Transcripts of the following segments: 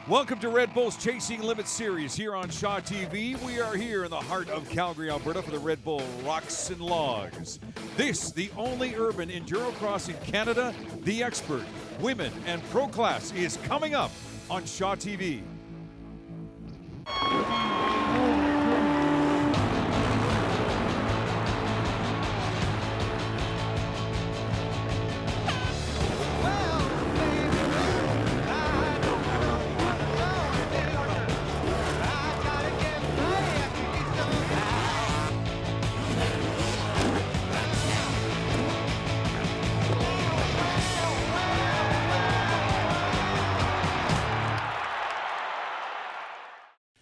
Welcome to Red Bull's Chasing Limits series here on Shaw TV. We are here in the heart of Calgary, Alberta for the Red Bull Rocks and Logs. This, the only urban endurocross in Canada, the expert, women, and pro class is coming up on Shaw TV.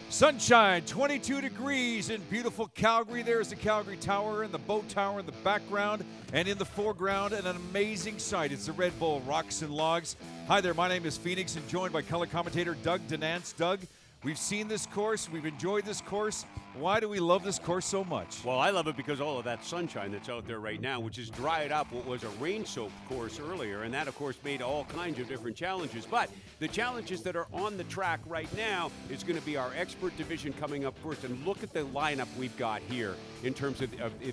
Sunshine, 22 degrees in beautiful Calgary. There's the Calgary Tower and the boat tower in the background, and in the foreground, an amazing sight. It's the Red Bull Rocks and Logs. Hi there, my name is Phoenix, and joined by color commentator Doug Denance. Doug, we've seen this course, we've enjoyed this course. Why do we love this course so much? Well, I love it because all of that sunshine that's out there right now, which has dried up what was a rain-soaked course earlier, and that, of course, made all kinds of different challenges. But the challenges that are on the track right now is going to be our expert division coming up first. And look at the lineup we've got here in terms of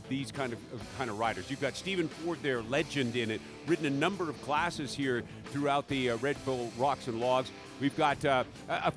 these kind of riders. You've got Stephen Ford there, legend in it, ridden a number of classes here throughout the Red Bull Rocks and Logs. We've got a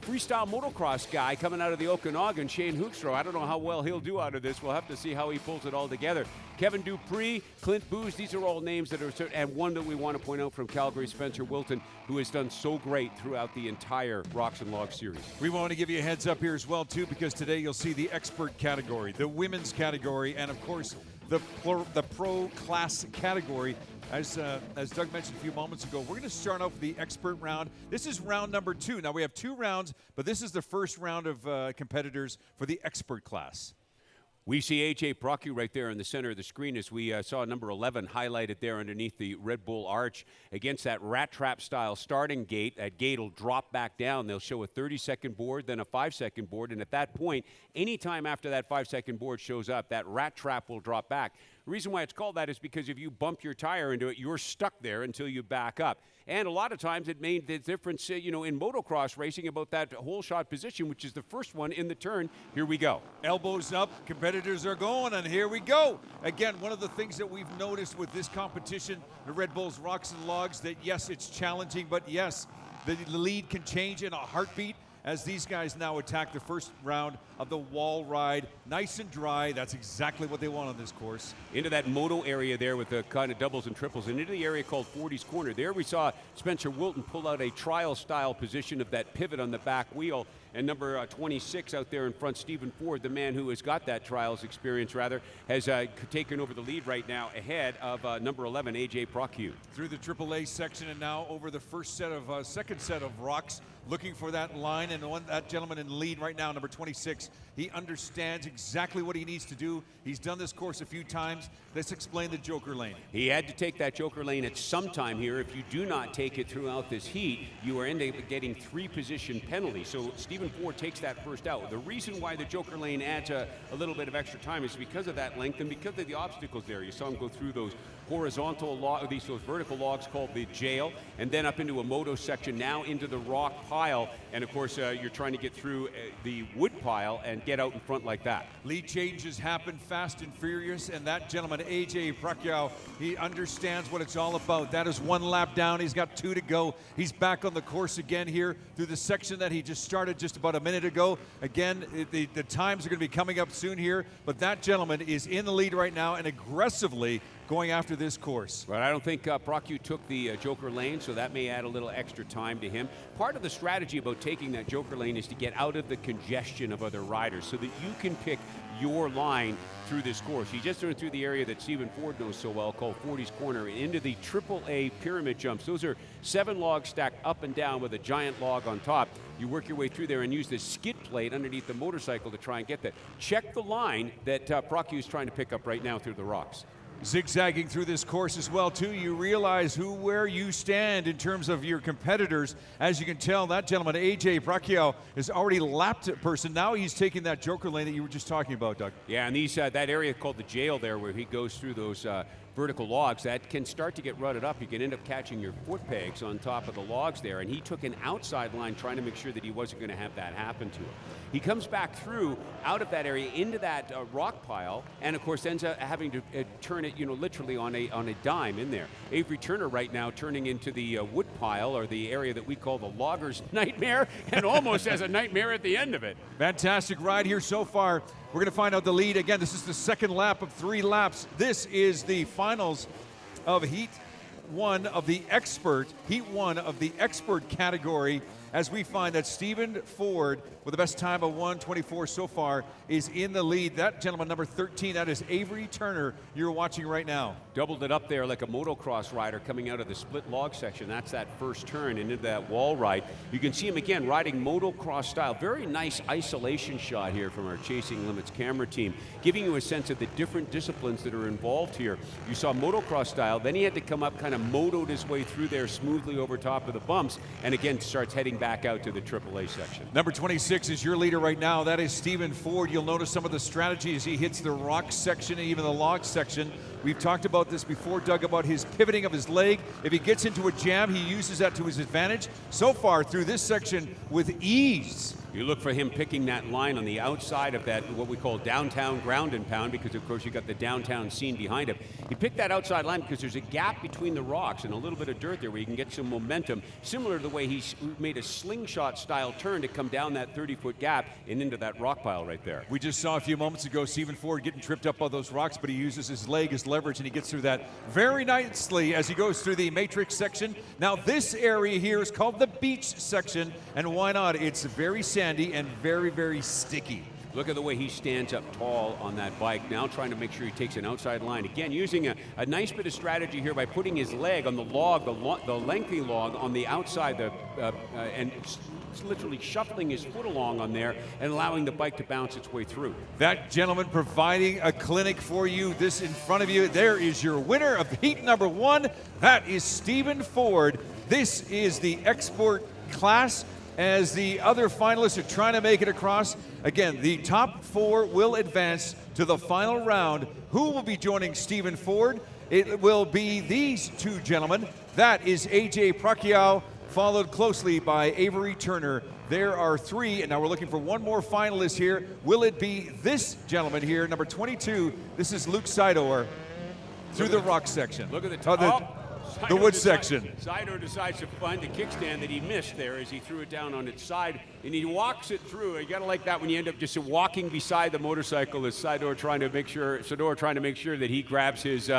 freestyle motocross guy coming out of the Okanagan, Shane Hoekstra. I don't know how well he'll do out of this. We'll have to see how he pulls it all together. Kevin Dupree, Clint Booz, these are all names that are, and one that we want to point out from Calgary, Spencer Wilton, who has done so great throughout the entire Rocks and Logs series. We want to give you a heads up here as well, too, because today you'll see the expert category, the women's category, and, of course, the pro class category. As Doug mentioned a few moments ago, we're going to start off with the expert round. This is round number 2. Now, we have 2 rounds, but this is the first round of competitors for the expert class. We see A.J. Proccu right there in the center of the screen as we saw number 11 highlighted there underneath the Red Bull arch against that rat trap style starting gate. That gate will drop back down. They'll show a 30-second board, then a 5-second board, and at that point, anytime after that 5-second board shows up, that rat trap will drop back. The reason why it's called that is because if you bump your tire into it, you're stuck there until you back up. And a lot of times it made the difference, in motocross racing about that whole shot position, which is the first one in the turn. Here we go. Elbows up, competitors are going, and here we go. Again, one of the things that we've noticed with this competition, the Red Bull's Rocks and Logs, that yes, it's challenging, but yes, the lead can change in a heartbeat as these guys now attack the first round of the wall ride. Nice and dry. That's exactly what they want on this course. Into that moto area there with the kind of doubles and triples, and into the area called 40's Corner. There we saw Spencer Wilton pull out a trial-style position of that pivot on the back wheel. And number 26 out there in front, Stephen Ford, the man who has got that trials experience, has taken over the lead right now ahead of number 11, A.J. Proccu. Through the AAA section and now over the second set of rocks, looking for that line, and that gentleman in the lead right now, number 26, he understands exactly what he needs to do. He's done this course a few times. Let's explain the Joker lane. He had to take that Joker lane at some time here. If you do not take it throughout this heat, you are ending up getting 3-position penalty. So Stephen Ford takes that first out. The reason why the Joker lane adds a little bit of extra time is because of that length and because of the obstacles there. You saw him go through those horizontal those vertical logs called the jail, and then up into a moto section, now into the rock pile, and of course you're trying to get through the wood pile and get out in front like that. Lead changes happen fast and furious, and that gentleman, A.J. Proccu, he understands what it's all about. That is 1 lap down. He's got 2 to go. He's back on the course again here through the section that he just started just about a minute ago. Again, the times are going to be coming up soon here, but that gentleman is in the lead right now and aggressively going after this course. But I don't think Proccu took the Joker lane, so that may add a little extra time to him. Part of the strategy about taking that Joker lane is to get out of the congestion of other riders so that you can pick your line through this course. He just went through the area that Stephen Ford knows so well called 40's Corner into the AAA pyramid jumps. Those are 7 logs stacked up and down with a giant log on top. You work your way through there and use this skid plate underneath the motorcycle to try and get that. Check the line that Proccu is trying to pick up right now through the rocks. zigzagging through this course as well too. You realize where you stand in terms of your competitors. As you can tell, that gentleman, AJ Bracchio, is already lapped a person. Now he's taking that joker lane that you were just talking about, Doug. Yeah, and these that area called the jail there, where he goes through those vertical logs, that can start to get rutted up. You can end up catching your foot pegs on top of the logs there, and he took an outside line trying to make sure that he wasn't going to have that happen to him. He comes back through out of that area into that rock pile, and of course ends up having to turn it, literally on a dime in there. Avery Turner right now turning into the wood pile, or the area that we call the logger's nightmare, and almost has a nightmare at the end of it. Fantastic ride here so far. We're going to find out the lead. Again, this is the second lap of 3 laps. This is the finals of Heat 1 of the expert category, as we find that Stephen Ford, with the best time of 1:24 so far, is in the lead. That gentleman, number 13, that is Avery Turner, you're watching right now. Doubled it up there like a motocross rider coming out of the split log section. That's that first turn and into that wall ride. You can see him again riding motocross style. Very nice isolation shot here from our Chasing Limits camera team, giving you a sense of the different disciplines that are involved here. You saw motocross style, then he had to come up, kind of motoed his way through there smoothly over top of the bumps, and again starts heading back out to the AAA section. Number 26 is your leader right now. That is Stephen Ford. You'll notice some of the strategies. He hits the rock section and even the log section. We've talked about this before, Doug, about his pivoting of his leg. If he gets into a jam, he uses that to his advantage. So far through this section with ease. You look for him picking that line on the outside of that, what we call downtown ground and pound, because of course you got the downtown scene behind him. He picked that outside line because there's a gap between the rocks and a little bit of dirt there where you can get some momentum, similar to the way he made a slingshot style turn to come down that 30-foot gap and into that rock pile right there. We just saw a few moments ago Stephen Ford getting tripped up by those rocks, but he uses his leg as leverage, and he gets through that very nicely as he goes through the matrix section. Now this area here is called the beach section, and why not? It's very sandy and very, very sticky. Look at the way he stands up tall on that bike, now trying to make sure he takes an outside line. Again, using a nice bit of strategy here by putting his leg on the log, the lengthy log on the outside, and literally shuffling his foot along on there and allowing the bike to bounce its way through. That gentleman providing a clinic for you. This in front of you, there is your winner of heat number 1. That is Stephen Ford. This is the export class. As the other finalists are trying to make it across, again, the top 4 will advance to the final round. Who will be joining Stephen Ford? It will be these 2 gentlemen. That is AJ Bracchio, followed closely by Avery Turner. There are 3, and now we're looking for one more finalist here. Will it be this gentleman here, number 22? This is Luke Sidor through the rock section. Look at the top. The wood section. Sidor decides to find the kickstand that he missed there as he threw it down on its side, and he walks it through. You gotta like that when you end up just walking beside the motorcycle as Sidor trying to make sure that he grabs his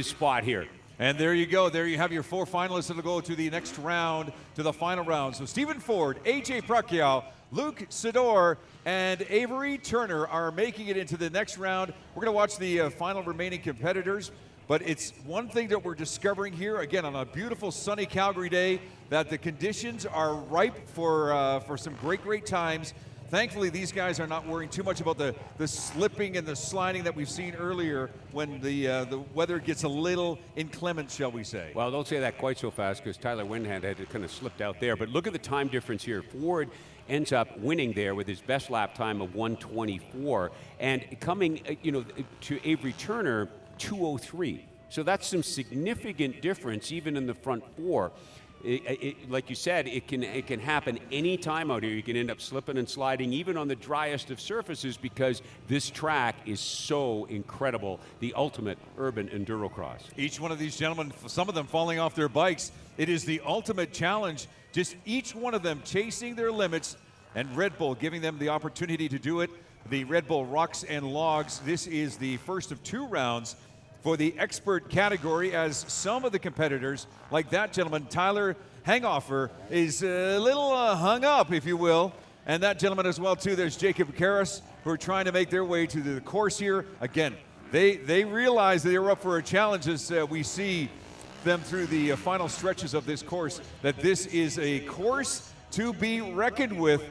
spot here. And there you go. There you have your 4 finalists that'll go to the next round, to the final round. So Stephen Ford, AJ Bracchio, Luke Sidor, and Avery Turner are making it into the next round. We're going to watch the final remaining competitors. But it's one thing that we're discovering here, again, on a beautiful sunny Calgary day, that the conditions are ripe for some great times. Thankfully, these guys are not worrying too much about the slipping and the sliding that we've seen earlier when the weather gets a little inclement, shall we say. Well, don't say that quite so fast, because Tyler Windhand had kind of slipped out there. But look at the time difference here. Ford ends up winning there with his best lap time of 1:24, and coming, to Avery Turner, 2:03. So that's some significant difference even in the front 4. Like you said, it can happen any time out here. You can end up slipping and sliding even on the driest of surfaces, because this track is so incredible. The ultimate urban endurocross. Each one of these gentlemen, some of them falling off their bikes, it is the ultimate challenge. Just each one of them chasing their limits, and Red Bull giving them the opportunity to do it. The Red Bull Rocks and Logs. This is the first of 2 rounds for the expert category, as some of the competitors, like that gentleman, Tyler Hangover, is a little hung up, if you will. And that gentleman as well, too. There's Jacob Karras, who are trying to make their way to the course here. Again, they realize that they were up for a challenge as we see them through the final stretches of this course, that this is a course to be reckoned with.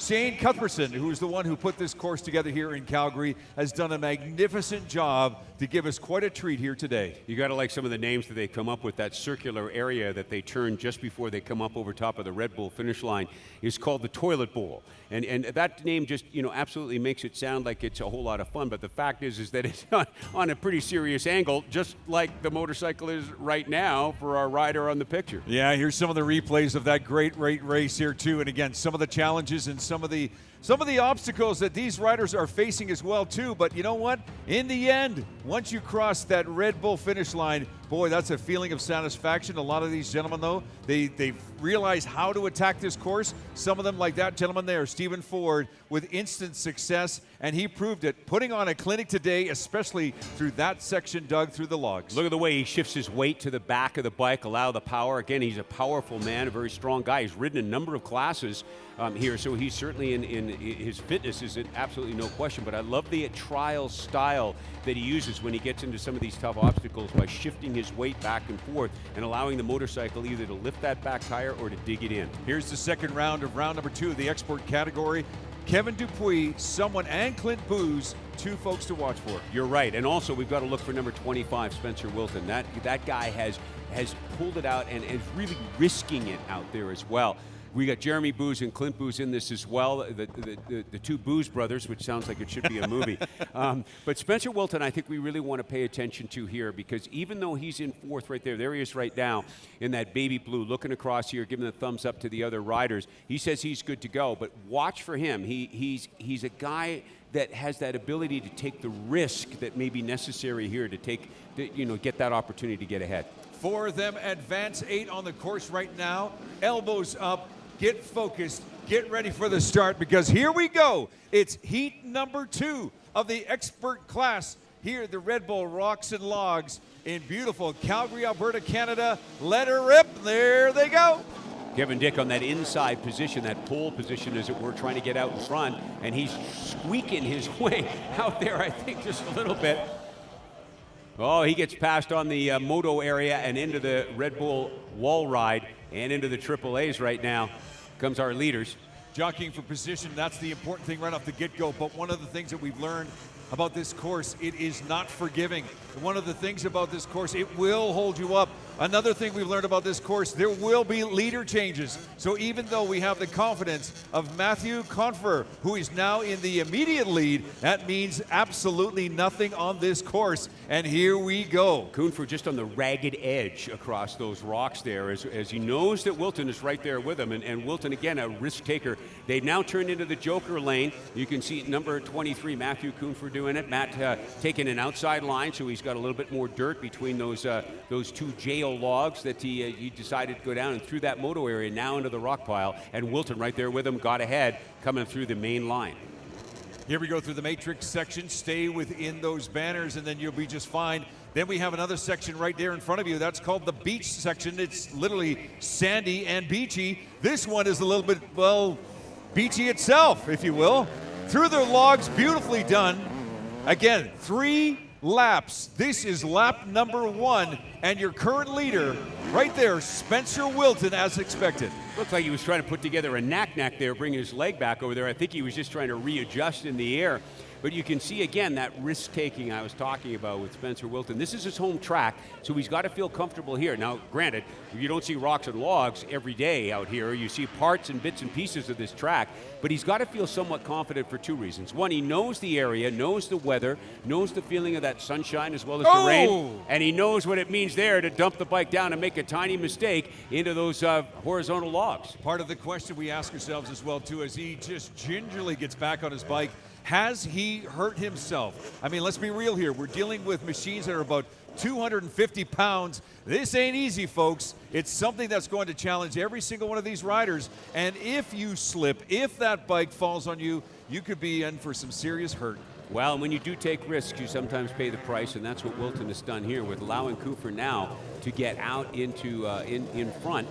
Shane Cuthbertson, who is the one who put this course together here in Calgary, has done a magnificent job to give us quite a treat here today. You got to like some of the names that they come up with. That circular area that they turn just before they come up over top of the Red Bull finish line is called the Toilet Bowl. And that name just, absolutely makes it sound like it's a whole lot of fun. But the fact is that it's on a pretty serious angle, just like the motorcycle is right now for our rider on the picture. Yeah, here's some of the replays of that great race here too. And again, some of the challenges and some of the obstacles that these riders are facing as well too. But you know what? In the end, once you cross that Red Bull finish line, boy, that's a feeling of satisfaction. A lot of these gentlemen, though, they've realized how to attack this course. Some of them, like that gentleman there, Stephen Ford, with instant success, and he proved it, putting on a clinic today, especially through that section dug through the logs. Look at the way he shifts his weight to the back of the bike, allow the power. Again, he's a powerful man, a very strong guy. He's ridden a number of classes here, so he's certainly in his fitness is absolutely no question. But I love the trial style that he uses when he gets into some of these tough obstacles by shifting his weight back and forth and allowing the motorcycle either to lift that back tire or to dig it in. Here's the second round of round number 2 of the export category. Kevin Dupuis, someone, and Clint Booz, 2 folks to watch for. You're right, and also we've got to look for number 25, Spencer Wilton. That guy has pulled it out and is really risking it out there as well. We got Jeremy Booz and Clint Booz in this as well, the 2 Booz brothers, which sounds like it should be a movie. But Spencer Wilton, I think we really want to pay attention to here, because even though he's in 4th right there he is right now in that baby blue, looking across here, giving the thumbs up to the other riders. He says he's good to go, but watch for him. He's a guy that has that ability to take the risk that may be necessary here to get that opportunity to get ahead. 4 of them advance 8 on the course right now. Elbows up. Get focused, get ready for the start, because here we go. It's heat number 2 of the expert class here at the Red Bull Rocks and Logs in beautiful Calgary, Alberta, Canada. Let her rip. There they go. Kevin Dick on that inside position, that pole position, as it were, trying to get out in front, and he's squeaking his way out there, I think, just a little bit. Oh, he gets past on the moto area and into the Red Bull wall ride and into the AAAs right now. Comes our leaders. Jockeying for position, that's the important thing right off the get-go. But one of the things that we've learned about this course, it is not forgiving. One of the things about this course, it will hold you up. Another thing we've learned about this course, there will be leader changes. So even though we have the confidence of Matthew Confer, who is now in the immediate lead, that means absolutely nothing on this course. And here we go. Confer just on the ragged edge across those rocks there, as he knows that Wilton is right there with him. And Wilton, again, a risk taker. They've now turned into the Joker lane. You can see number 23, Matthew Confer, doing it. Matt taking an outside line, so he's got a little bit more dirt between those 2 jail logs that he decided to go down and through that moto area, now into the rock pile. And Wilton right there with him, got ahead, coming through the main line. Here we go through the matrix section. Stay within those banners and then you'll be just fine. Then we have another section right there in front of you. That's called the beach section. It's literally sandy and beachy. This one is a little bit, well, beachy itself, if you will. Through the logs, beautifully done. Again, 3 laps. This is lap number 1, and your current leader right there, Spencer Wilton, as expected. Looks like he was trying to put together a knack there, bringing his leg back over there. I think he was just trying to readjust in the air. But you can see, again, that risk-taking I was talking about with Spencer Wilton. This is his home track, so he's got to feel comfortable here. Now, granted, you don't see rocks and logs every day out here. You see parts and bits and pieces of this track, but he's got to feel somewhat confident for 2 reasons. One, he knows the area, knows the weather, knows the feeling of that sunshine as well as the rain, and he knows what it means there to dump the bike down and make a tiny mistake into those horizontal logs. Part of the question we ask ourselves as well, too, as he just gingerly gets back on his bike, has he hurt himself? I mean, let's be real here. We're dealing with machines that are about 250 pounds. This ain't easy, folks. It's something that's going to challenge every single one of these riders. And if you slip, if that bike falls on you, you could be in for some serious hurt. Well, when you do take risks, you sometimes pay the price, and that's what Wilton has done here with allowing Cooper now to get out into in front.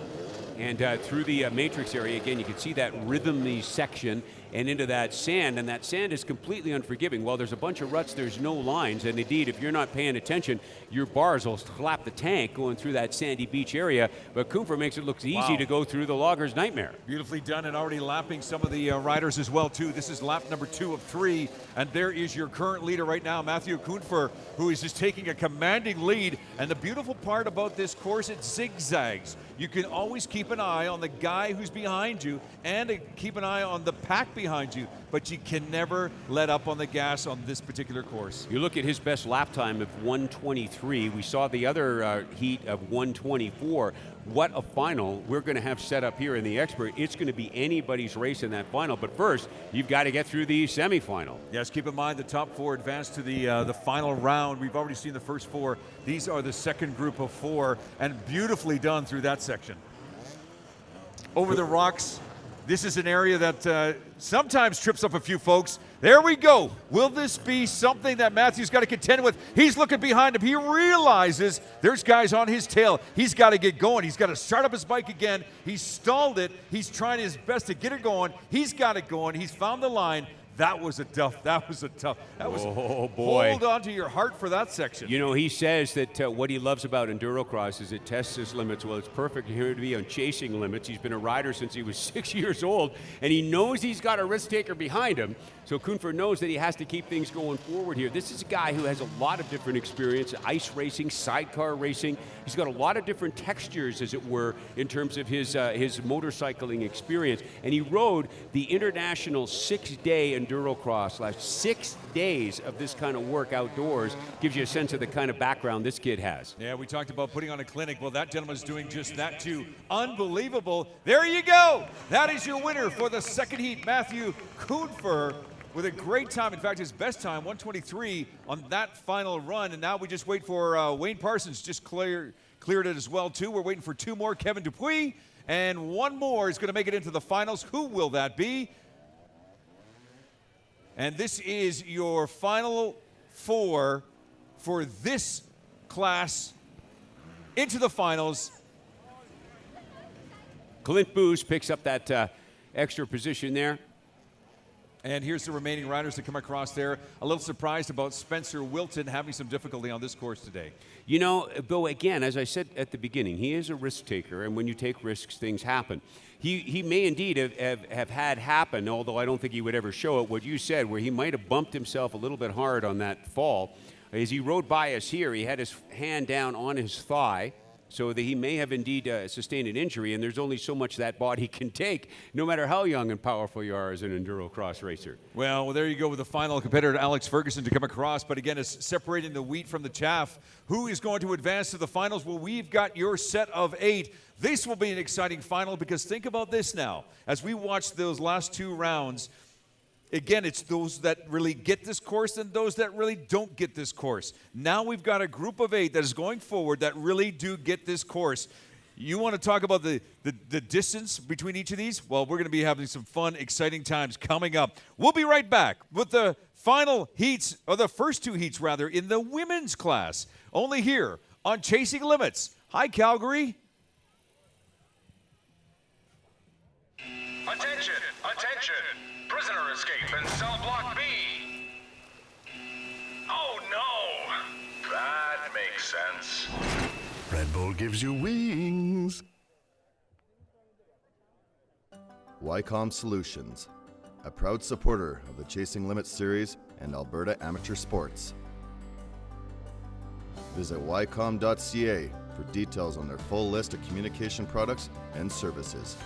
And through the matrix area, again, you can see that rhythmy section. and into that sand, and that sand is completely unforgiving. While there's a bunch of ruts, there's no lines, and indeed, if you're not paying attention, your bars will slap the tank going through that sandy beach area. But Kuhnfer makes it look easy to go through the logger's nightmare. Beautifully done, and already lapping some of the riders as well, too. This is lap number 2 of 3, and there is your current leader right now, Matthew Kuhnfer, who is just taking a commanding lead. And the beautiful part about this course, it zigzags. You can always keep an eye on the guy who's behind you and keep an eye on the pack behind you, but you can never let up on the gas on this particular course. You look at his best lap time of 1:23. We saw the other heat of 1:24. What a final we're going to have set up here in the Expert. It's going to be anybody's race in that final, but first, you've got to get through the semifinal. Yes, keep in mind the top 4 advance to the final round. We've already seen the first 4. These are the second group of 4, and beautifully done through that section. Over the rocks, this is an area that sometimes trips up a few folks. There we go. Will this be something that Matthew's got to contend with? He's looking behind him. He realizes there's guys on his tail. He's got to get going. He's got to start up his bike again. He's stalled it. He's trying his best to get it going. He's got it going. He's found the line. That was a tough. Oh, boy. Hold on to your heart for that section. You know, he says that what he loves about Endurocross is it tests his limits. Well, it's perfect here to be on chasing limits. He's been a rider since he was 6 years old, and he knows he's got a risk taker behind him. So Kuhnfer knows that he has to keep things going forward here. This is a guy who has a lot of different experience, ice racing, sidecar racing. He's got a lot of different textures, as it were, in terms of his motorcycling experience. And he rode the international 6-day Endurocross. Last 6 days of this kind of work outdoors gives you a sense of the kind of background this kid has. Yeah, we talked about putting on a clinic. Well, that gentleman's doing just that too. Unbelievable. There you go. That is your winner for the second heat, Matthew Kuhnfer, with a great time. In fact, his best time, 1:23 on that final run. And now we just wait for Wayne Parsons, just cleared it as well too. We're waiting for 2 more, Kevin Dupuis, and 1 more is going to make it into the finals. Who will that be? And this is your final 4 for this class into the finals. Clint Booz picks up that extra position there. And here's the remaining riders that come across there. A little surprised about Spencer Wilton having some difficulty on this course today. You know, though, again, as I said at the beginning, he is a risk taker, and when you take risks, things happen. He may indeed have had happen, although I don't think he would ever show it, what you said, where he might have bumped himself a little bit hard on that fall. As he rode by us here, he had his hand down on his thigh, so that he may have indeed sustained an injury, and there's only so much that body can take, no matter how young and powerful you are as an Endurocross racer. Well, there you go with the final competitor, Alex Ferguson, to come across. But again, it's separating the wheat from the chaff. Who is going to advance to the finals? Well, we've got your set of 8. This will be an exciting final, because think about this now. As we watch those last 2 rounds, again, it's those that really get this course and those that really don't get this course. Now we've got a group of 8 that is going forward that really do get this course. You want to talk about the distance between each of these? Well, we're going to be having some fun, exciting times coming up. We'll be right back with the final heats, or the first 2 heats, rather, in the women's class. Only here on Chasing Limits. Hi, Calgary. Attention! Attention! Prisoner escape in cell block B. Oh no! That makes sense. Red Bull gives you wings. YCOM Solutions, a proud supporter of the Chasing Limits series and Alberta amateur sports. Visit ycom.ca for details on their full list of communication products and services.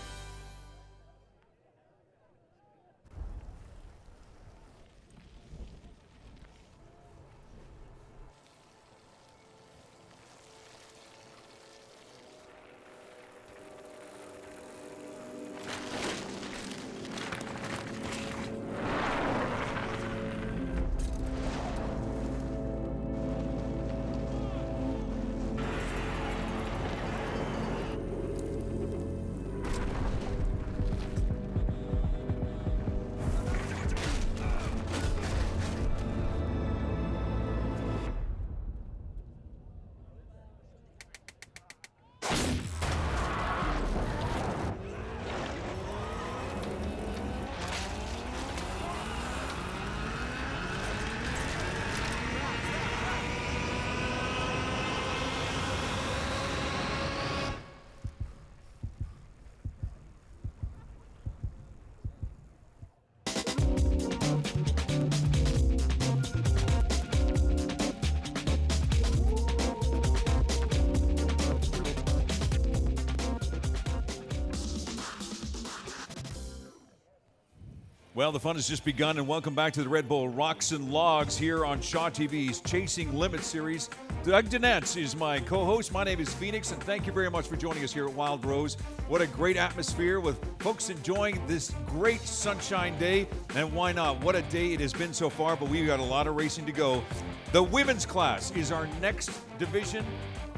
Well, the fun has just begun, and welcome back to the Red Bull Rocks and Logs here on Shaw TV's Chasing Limits series. Doug Dinetz is my co-host. My name is Phoenix, and thank you very much for joining us here at Wild Rose. What a great atmosphere with folks enjoying this great sunshine day, and why not? What a day it has been so far, but we've got a lot of racing to go. The women's class is our next division.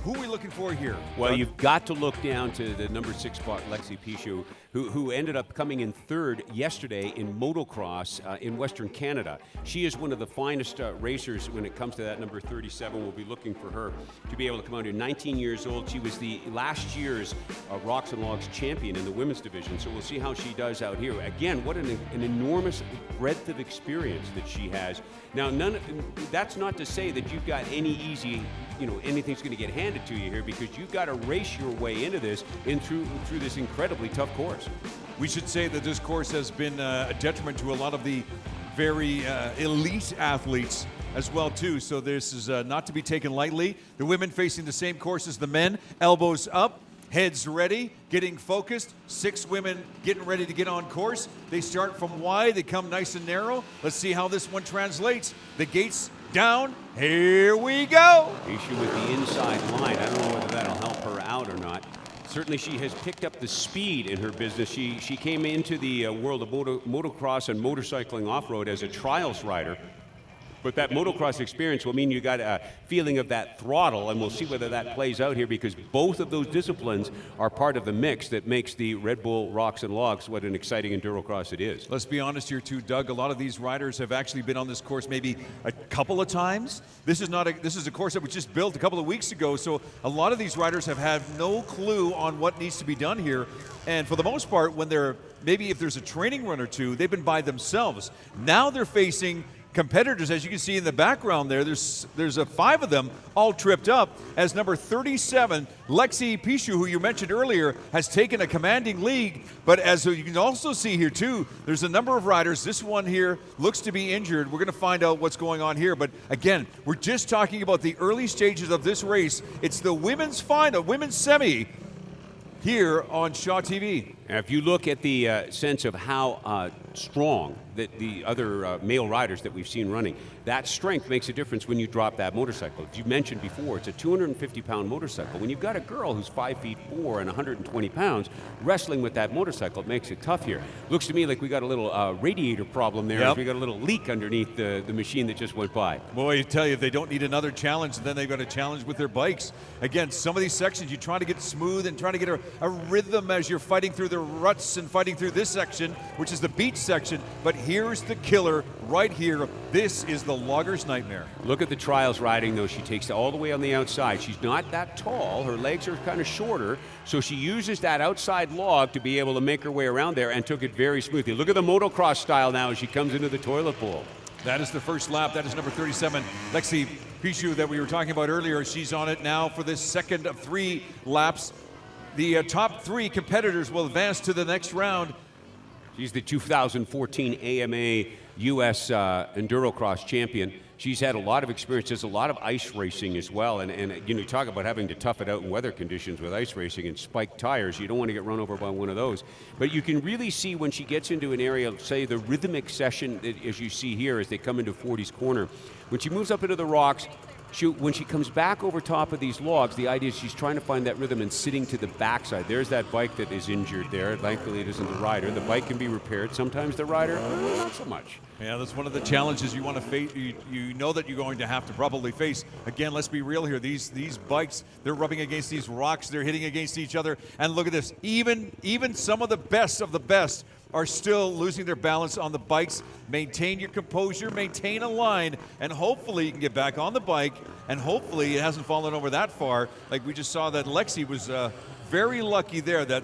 Who are we looking for here? Well, you've got to look down to the number 6 spot, Lexi Pichot, who ended up coming in third yesterday in motocross in Western Canada. She is one of the finest racers when it comes to that number 37. We'll be looking for her to be able to come out here. 19 years old. She was the last year's Rocks and Logs champion in the women's division. So we'll see how she does out here. Again, what an enormous breadth of experience that she has. Now, that's not to say that you've got any easy, anything's going to get handed to you here, because you've got to race your way into this and through this incredibly tough course. We should say that this course has been a detriment to a lot of the very elite athletes as well, too. So this is not to be taken lightly. The women facing the same course as the men, elbows up, heads ready, getting focused. 6 women getting ready to get on course. They start from wide, they come nice and narrow. Let's see how this one translates. The gates down, here we go. Issue with the inside line. I don't know whether that'll help her out or not. Certainly she has picked up the speed in her business. She came into the world of motocross and motorcycling off-road as a trials rider. But that motocross experience will mean you got a feeling of that throttle, and we'll see whether that plays out here, because both of those disciplines are part of the mix that makes the Red Bull Rocks and Logs what an exciting endurocross it is. Let's be honest here too, Doug. A lot of these riders have actually been on this course maybe a couple of times. This is a course that was just built a couple of weeks ago, so a lot of these riders have had no clue on what needs to be done here. And for the most part, when if there's a training run or two, they've been by themselves. Now they're facing competitors, as you can see in the background there. There's 5 of them all tripped up, as number 37, Lexi Pichot, who you mentioned earlier, has taken a commanding lead. But as you can also see here too, there's a number of riders. This one here looks to be injured. We're going to find out what's going on here. But again, we're just talking about the early stages of this race. It's the women's final, women's semi, here on Shaw TV. Now, if you look at the sense of how strong that the other male riders that we've seen running, that strength makes a difference when you drop that motorcycle. As you mentioned before, it's a 250-pound motorcycle. When you've got a girl who's 5'4" and 120 pounds wrestling with that motorcycle, it makes it tough here. Looks to me like we got a little radiator problem there. Yep. We got a little leak underneath the machine that just went by. Boy, I tell you, if they don't need another challenge, then they've got a challenge with their bikes. Again, some of these sections, you try to get smooth and try to get a rhythm as you're fighting through the ruts and fighting through this section, which is the beach section. But here's the killer right here. This is the logger's nightmare. Look at the trials riding, though. She takes it all the way on the outside. She's not that tall. Her legs are kind of shorter, so she uses that outside log to be able to make her way around there, and took it very smoothly. Look at the motocross style now as she comes into the toilet bowl. That is the first lap. That is number 37, Lexi Pichot, that we were talking about earlier. She's on it now for this second of 3 laps. The top 3 competitors will advance to the next round. She's the 2014 AMA U.S. Endurocross champion. She's had a lot of experience. There's a lot of ice racing as well. And you talk about having to tough it out in weather conditions with ice racing and spiked tires. You don't want to get run over by one of those. But you can really see when she gets into an area, say the rhythmic session, as you see here as they come into 40's corner, when she moves up into the rocks, when she comes back over top of these logs, the idea is she's trying to find that rhythm and sitting to the backside. There's that bike that is injured there. Thankfully, it isn't the rider. The bike can be repaired. Sometimes the rider, not so much. Yeah, that's one of the challenges you want to face. You know that you're going to have to probably face. Again, let's be real here. These bikes, they're rubbing against these rocks. They're hitting against each other. And look at this. Even some of the best are still losing their balance on the bikes. Maintain your composure, maintain a line, and hopefully you can get back on the bike, and hopefully it hasn't fallen over that far. Like we just saw that Lexi was very lucky there. That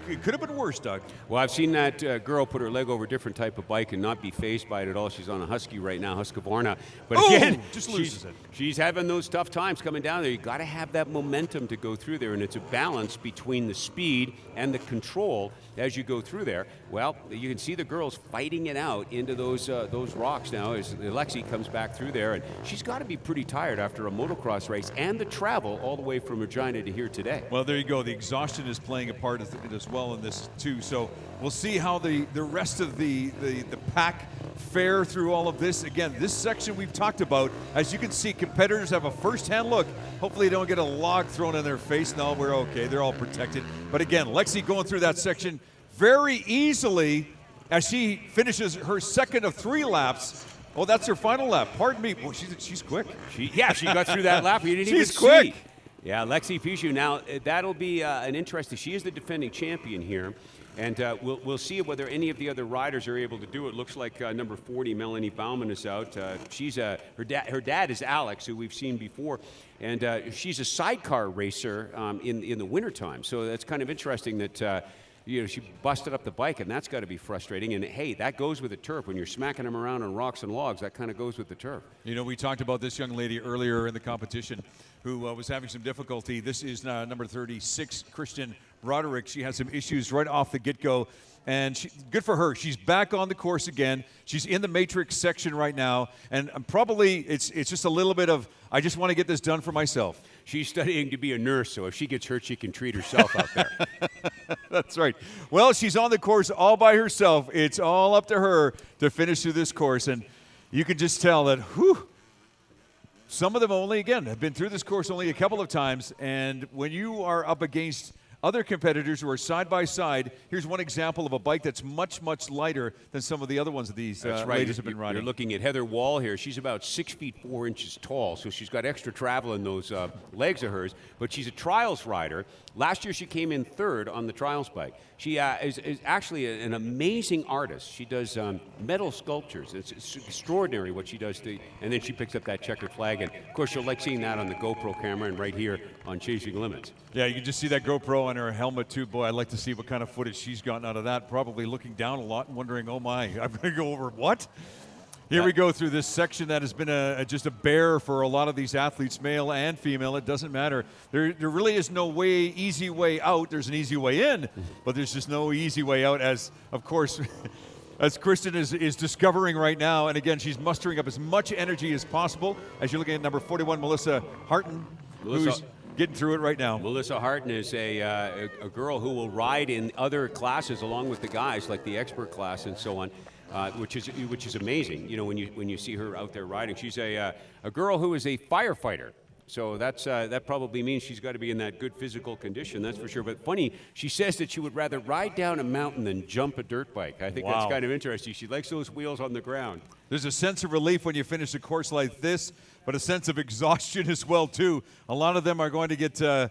it could have been worse, Doug. Well, I've seen that girl put her leg over a different type of bike and not be fazed by it at all. She's on a Husky right now, Husqvarna. But again, just loses it. She's having those tough times coming down there. You got to have that momentum to go through there, and it's a balance between the speed and the control as you go through there. Well, you can see the girls fighting it out into those rocks now as Alexi comes back through there, and she's got to be pretty tired after a motocross race and the travel all the way from Regina to here today. Well, there you go. The exhaustion is playing a part of it as well in this too. So we'll see how the rest of the pack fare through all of this. Again, this section we've talked about, as you can see, competitors have a first-hand look. Hopefully they don't get a log thrown in their face. No, we're okay. They're all protected. But again, Lexi going through that section very easily as she finishes her second of 3 laps. Oh, that's her final lap. Pardon me. Boy, she's quick. She got through that lap. You didn't even She's quick. see. Yeah, Lexi Pichu. Now, that'll be an interesting. She is the defending champion here. And we'll see whether any of the other riders are able to do it. Looks like number 40, Melanie Bauman, is out. She's her dad is Alex, who we've seen before, and she's a sidecar racer in the wintertime. So that's kind of interesting that she busted up the bike, and that's got to be frustrating. And hey, that goes with the turf. When you're smacking them around on rocks and logs, that kind of goes with the turf. You know, we talked about this young lady earlier in the competition who was having some difficulty. This is number 36, Christian Broderick. She had some issues right off the get-go, and good for her. She's back on the course again. She's in the matrix section right now, and probably it's just a little bit of, I just want to get this done for myself. She's studying to be a nurse, so if she gets hurt, she can treat herself out there. That's right. Well, she's on the course all by herself. It's all up to her to finish through this course, and you can just tell that, some of them only, again, have been through this course only a couple of times, and when you are up against other competitors who are side by side, here's one example of a bike that's much, much lighter than some of the other ones that these ladies have been riding. You're looking at Heather Wall here. She's about 6 feet 4 inches tall, so she's got extra travel in those legs of hers, but she's a trials rider. Last year she came in 3rd on the trials bike. She is actually an amazing artist. She does metal sculptures. It's extraordinary what she does. And then she picks up that checkered flag. And, of course, you'll like seeing that on the GoPro camera and right here on Chasing Limits. Yeah, you can just see that GoPro on her helmet, too. Boy, I'd like to see what kind of footage she's gotten out of that. Probably looking down a lot and wondering, oh, my, I'm going to go over what? Here we go through this section that has been just a bear for a lot of these athletes, male and female. It doesn't matter. There really is no easy way out. There's an easy way in, but there's just no easy way out, as, of course, as Kristen is discovering right now. And, again, she's mustering up as much energy as possible. As you're looking at number 41, Melissa Harton, who's getting through it right now. Melissa Harton is a girl who will ride in other classes along with the guys, like the expert class and so on. Which is amazing, you know, when you see her out there riding. She's a girl who is a firefighter, so that probably means she's got to be in that good physical condition, that's for sure. But funny, she says that she would rather ride down a mountain than jump a dirt bike. I think that's kind of interesting. She likes those wheels on the ground. There's a sense of relief when you finish a course like this, but a sense of exhaustion as well too. A lot of them are going to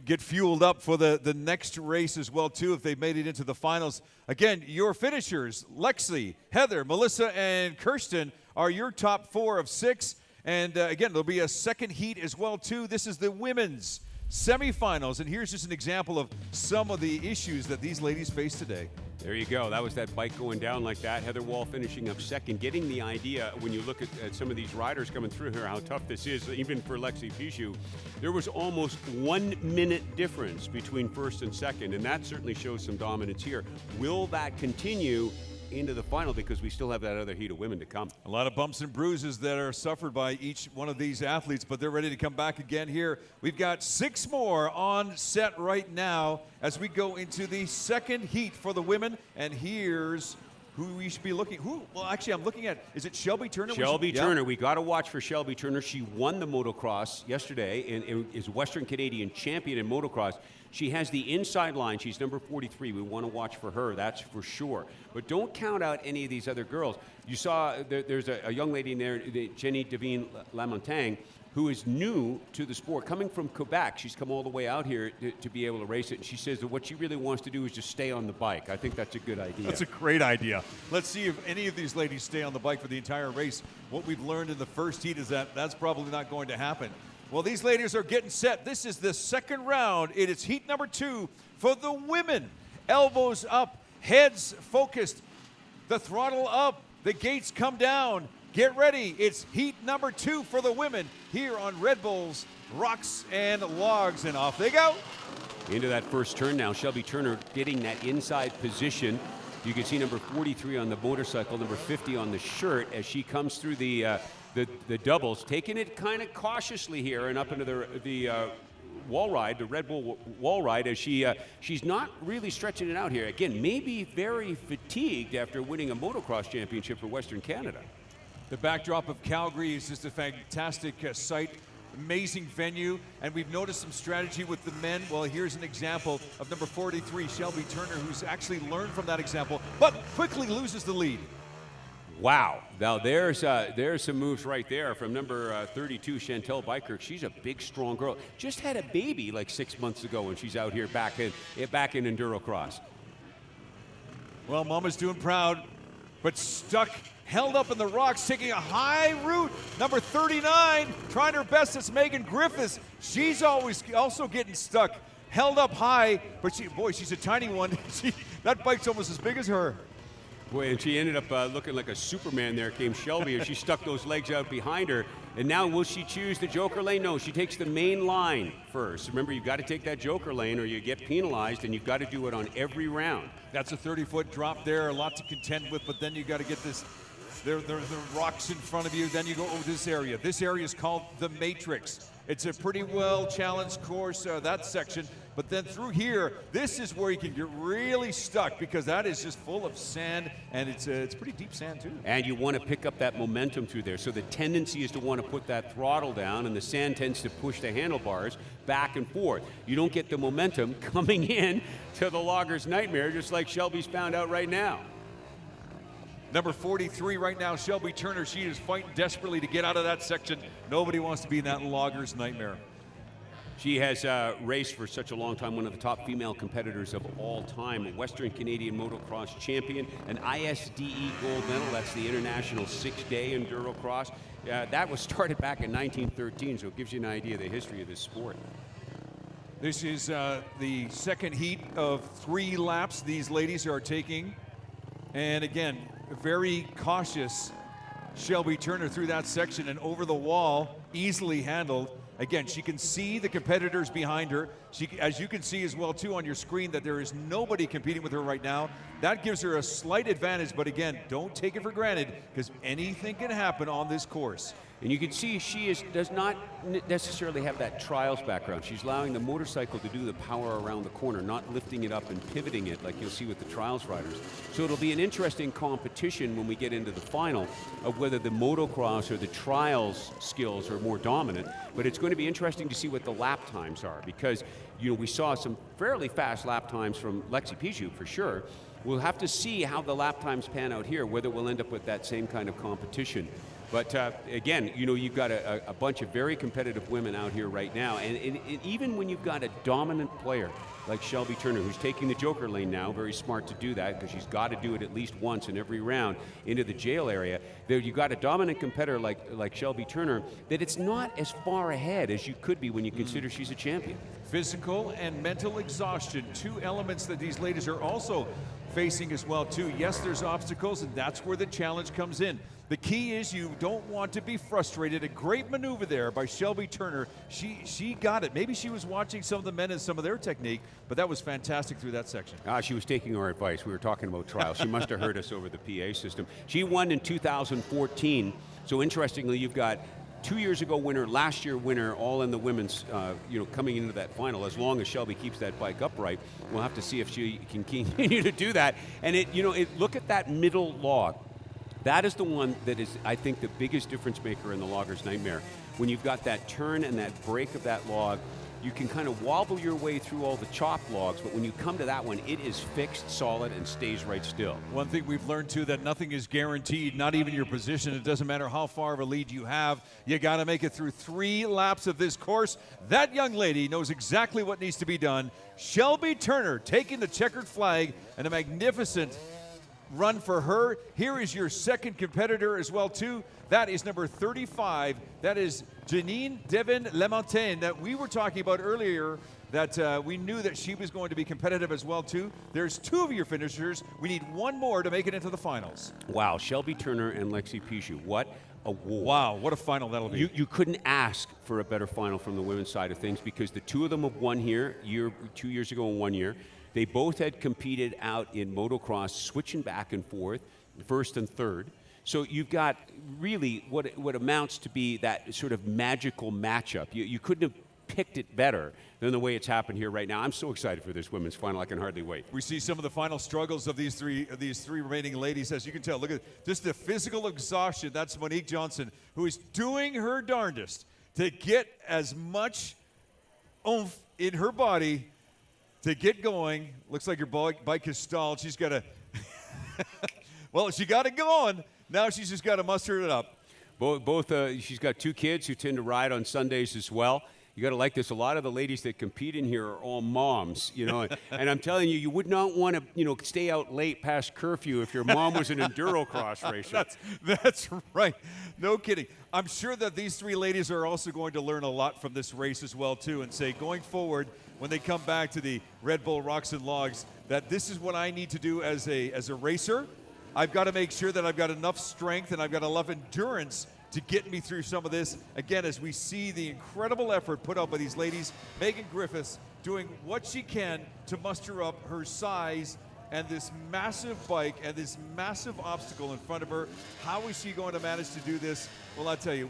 get fueled up for the next race as well too if they've made it into the finals. Again, your finishers, Lexi, Heather, Melissa, and Kirsten are your top 4 of 6. And again, there'll be a second heat as well too. This is the women's semifinals, and here's just an example of some of the issues that these ladies face today. There you go. That was that bike going down like that. Heather Wall finishing up second, getting the idea when you look at some of these riders coming through here, how tough this is, even for Lexi Pichu. There was almost 1 minute difference between first and second, and that certainly shows some dominance here. Will that continue into the final, because we still have that other heat of women to come? A lot of bumps and bruises that are suffered by each one of these athletes, but they're ready to come back again here. We've got 6 more on set right now as we go into the second heat for the women, and here's who we should be looking. Well, actually, I'm looking at, is it Shelby Turner? Shelby Turner. We got to watch for Shelby Turner. She won the motocross yesterday and is Western Canadian champion in motocross. She has the inside line. She's number 43. We want to watch for her, that's for sure. But don't count out any of these other girls. You saw there's a young lady in there, Jenny Devine Lamontagne, who is new to the sport, coming from Quebec. She's come all the way out here to be able to race it. And she says that what she really wants to do is just stay on the bike. I think that's a good idea. That's a great idea. Let's see if any of these ladies stay on the bike for the entire race. What we've learned in the first heat is that that's probably not going to happen. Well, these ladies are getting set. This is the second round. It is heat number 2 for the women. Elbows up, heads focused, the throttle up, the gates come down. Get ready. It's heat number 2 for the women here on Red Bull's Rocks and Logs, and off they go. Into that first turn now. Shelby Turner getting that inside position. You can see number 43 on the motorcycle, number 50 on the shirt as she comes through the doubles, taking it kind of cautiously here and up into the wall ride, the Red Bull wall ride, as she's not really stretching it out here. Again, maybe very fatigued after winning a motocross championship for Western Canada. The backdrop of Calgary is just a fantastic sight. Amazing venue, and we've noticed some strategy with the men. Well, here's an example of number 43, Shelby Turner, who's actually learned from that example, but quickly loses the lead. Wow. Now there's some moves right there from number 32, Chantel Bikirk. She's a big, strong girl. Just had a baby like 6 months ago, and she's out here back in Endurocross. Well, Mama's doing proud, but stuck, held up in the rocks, taking a high route. Number 39, trying her best, it's Megan Griffiths. She's always also getting stuck, held up high, but she's a tiny one. That bike's almost as big as her. Boy, and she ended up looking like a Superman there, came Shelby, as she stuck those legs out behind her. And now will she choose the joker lane? No, she takes the main line first. Remember, you've got to take that joker lane or you get penalized, and you've got to do it on every round. That's a 30-foot drop there, a lot to contend with, but then you got to get this, there are rocks in front of you, then you go over this area. This area is called the Matrix. It's a pretty well challenged course, that section, but then through here, this is where you can get really stuck because that is just full of sand, and it's pretty deep sand too. And you want to pick up that momentum through there. So the tendency is to want to put that throttle down, and the sand tends to push the handlebars back and forth. You don't get the momentum coming in to the logger's nightmare, just like Shelby's found out right now. Number 43 right now, Shelby Turner. She is fighting desperately to get out of that section. Nobody wants to be in that logger's nightmare. She has raced for such a long time, one of the top female competitors of all time, a Western Canadian motocross champion, an ISDE gold medal. That's the International 6-Day Endurocross. That was started back in 1913, so it gives you an idea of the history of this sport. This is the second heat of 3 laps these ladies are taking. And again, very cautious Shelby Turner through that section and over the wall, easily handled. Again, she can see the competitors behind her. As you can see as well too on your screen, that there is nobody competing with her right now. That gives her a slight advantage, but again, don't take it for granted because anything can happen on this course. And you can see she does not necessarily have that trials background. She's allowing the motorcycle to do the power around the corner, not lifting it up and pivoting it like you'll see with the trials riders. So it'll be an interesting competition when we get into the final of whether the motocross or the trials skills are more dominant. But it's going to be interesting to see what the lap times are because, we saw some fairly fast lap times from Lexi Pijou for sure. We'll have to see how the lap times pan out here, whether we'll end up with that same kind of competition. But again, you've got a bunch of very competitive women out here right now. And even when you've got a dominant player like Shelby Turner, who's taking the joker lane now, very smart to do that because she's got to do it at least once in every round into the jail area. There you've got a dominant competitor like Shelby Turner that it's not as far ahead as you could be when you consider she's a champion. Physical and mental exhaustion, 2 elements that these ladies are also facing as well too. Yes, there's obstacles, and that's where the challenge comes in. The key is you don't want to be frustrated. A great maneuver there by Shelby Turner. She got it. Maybe she was watching some of the men and some of their technique, but that was fantastic through that section. She was taking our advice. We were talking about trials. She must have heard us over the PA system. She won in 2014. So interestingly, you've got 2 years ago winner, last year winner, all in the women's, coming into that final. As long as Shelby keeps that bike upright, we'll have to see if she can continue to do that. And look at that middle log. That is the one that is, I think, the biggest difference maker in the logger's nightmare. When you've got that turn and that break of that log, you can kind of wobble your way through all the chopped logs, but when you come to that one, it is fixed, solid, and stays right still. One thing we've learned, too, that nothing is guaranteed, not even your position. It doesn't matter how far of a lead you have. You got to make it through 3 laps of this course. That young lady knows exactly what needs to be done. Shelby Turner taking the checkered flag, and a magnificent run for her. Here is your second competitor as well, too. That is number 35. That is Janine Devin Lemontaine that we were talking about earlier, that we knew that she was going to be competitive as well, too. There's 2 of your finishers. We need 1 more to make it into the finals. Wow, Shelby Turner and Lexi Pijou. What a war. Wow, what a final that'll be. You couldn't ask for a better final from the women's side of things because the 2 of them have won here 2 years ago and 1 year. They both had competed out in motocross, switching back and forth, first and third. So you've got really what amounts to be that sort of magical matchup. You couldn't have picked it better than the way it's happened here right now. I'm so excited for this women's final. I can hardly wait. We see some of the final struggles of these three remaining ladies. As you can tell, look at just the physical exhaustion. That's Monique Johnson, who is doing her darndest to get as much oomph in her body to get going. Looks like her bike is stalled. She's got to, well, she got it going. Now she's just got to muster it up. She's got 2 kids who tend to ride on Sundays as well. You got to like this. A lot of the ladies that compete in here are all moms, you know. And I'm telling you, you would not want to, you know, stay out late past curfew if your mom was an endurocross racer. That's right. No kidding. I'm sure that these 3 ladies are also going to learn a lot from this race as well, too, and say going forward, when they come back to the Red Bull Rocks and Logs, that this is what I need to do as a racer. I've got to make sure that I've got enough strength and I've got enough endurance to get me through some of this. Again, as we see the incredible effort put out by these ladies, Megan Griffiths doing what she can to muster up her size and this massive bike and this massive obstacle in front of her. How is she going to manage to do this? Well, I'll tell you,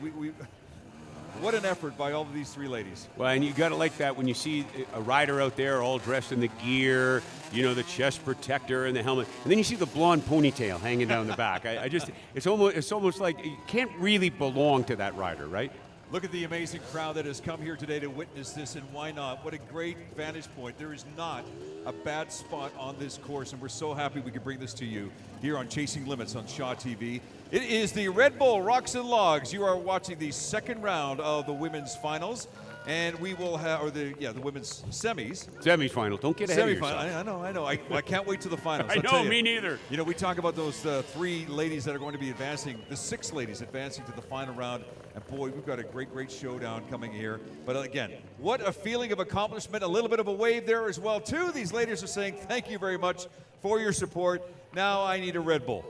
what an effort by all of these 3 ladies. Well, and you got to like that when you see a rider out there all dressed in the gear, you know, the chest protector and the helmet, and then you see the blonde ponytail hanging down the back. It's almost like you can't really belong to that rider, right? Look at the amazing crowd that has come here today to witness this, and why not? What a great vantage point. There is not a bad spot on this course, and we're so happy we could bring this to you here on Chasing Limits on Shaw TV. It is the Red Bull Rocks and Logs. You are watching the second round of the women's finals, and we will have, the women's semis. Semifinal. Don't get ahead of yourself. I know. I can't wait to the finals. I know, me neither. You know, we talk about those 3 ladies that are going to be advancing, the 6 ladies advancing to the final round. And boy, we've got a great showdown coming here. But again, what a feeling of accomplishment. A little bit of a wave there as well, too. These ladies are saying thank you very much for your support. Now I need a Red Bull.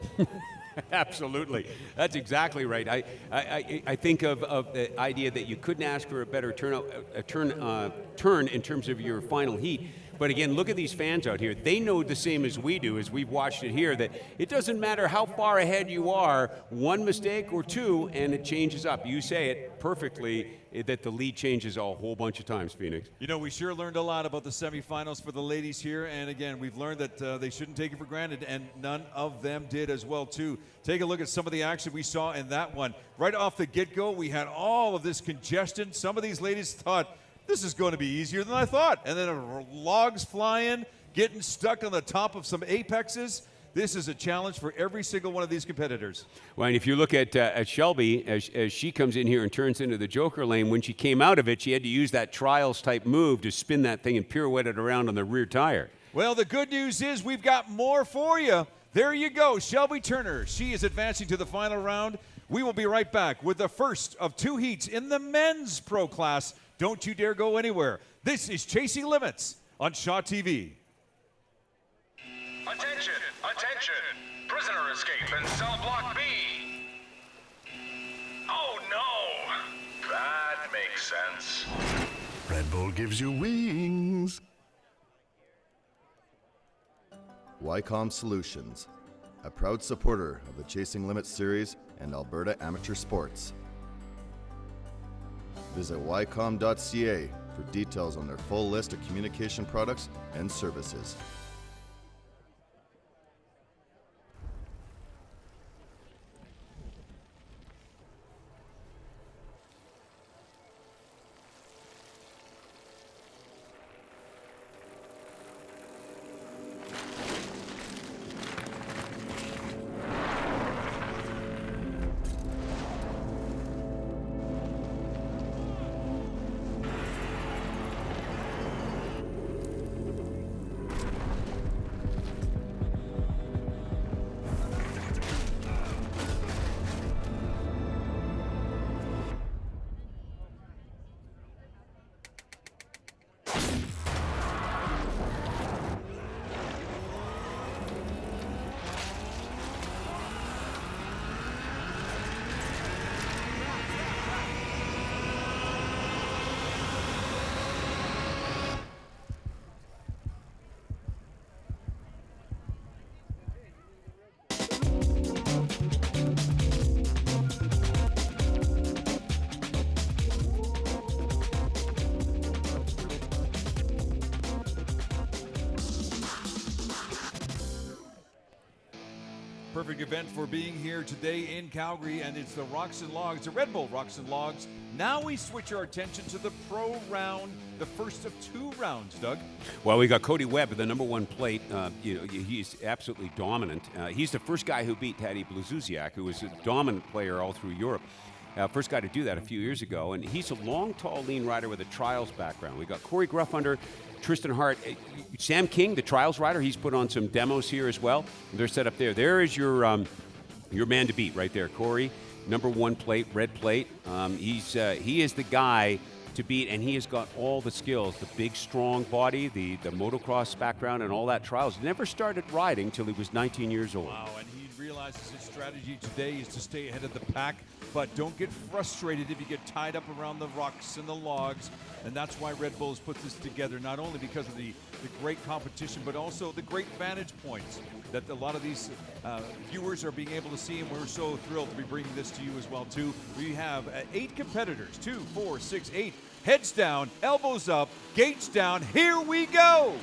Absolutely. That's exactly right. I think of the idea that you couldn't ask for a better turn in terms of your final heat. But again, look at these fans out here. They know the same as we do, as we've watched it here, that it doesn't matter how far ahead you are, 1 mistake or 2, and it changes up. You say it perfectly, that the lead changes a whole bunch of times, Phoenix. You know, we sure learned a lot about the semifinals for the ladies here, and again, we've learned that they shouldn't take it for granted, and none of them did as well, too. Take a look at some of the action we saw in that one. Right off the get-go, we had all of this congestion. Some of these ladies thought, this is going to be easier than I thought. And then logs flying, getting stuck on the top of some apexes. This is a challenge for every single one of these competitors. Well, and if you look at Shelby, as she comes in here and turns into the Joker lane, when she came out of it, she had to use that trials-type move to spin that thing and pirouette it around on the rear tire. Well, the good news is we've got more for you. There you go, Shelby Turner. She is advancing to the final round. We will be right back with the first of 2 heats in the men's pro class. Don't you dare go anywhere. This is Chasing Limits on Shaw TV. Attention, attention. Prisoner escape in cell block B. Oh no. That makes sense. Red Bull gives you wings. Wycom Solutions, a proud supporter of the Chasing Limits series and Alberta amateur sports. Visit wycom.ca for details on their full list of communication products and services. Perfect event for being here today in Calgary, and it's the Rocks and Logs, the Red Bull Rocks and Logs. Now we switch our attention to the pro round, the first of 2 rounds, Doug. Well, we got Cody Webb at the #1 plate. He's absolutely dominant. He's the first guy who beat Tadej Blazusiak, who was a dominant player all through Europe. First guy to do that a few years ago, and he's a long, tall, lean rider with a trials background. We got Corey Gruffunder, Tristan Hart, Sam King, the trials rider. He's put on some demos here as well. They're set up there. There is your man to beat right there, Corey. #1 plate, red plate. He is the guy to beat, and he has got all the skills, the big, strong body, the motocross background, and all that trials. Never started riding till he was 19 years old. Wow, and he realizes his strategy today is to stay ahead of the pack, but don't get frustrated if you get tied up around the rocks and the logs, and that's why Red Bull has put this together, not only because of the great competition, but also the great vantage points that a lot of these viewers are being able to see, and we're so thrilled to be bringing this to you as well, too. We have 8 competitors, 2, 4, 6, 8, heads down, elbows up, gates down, here we go!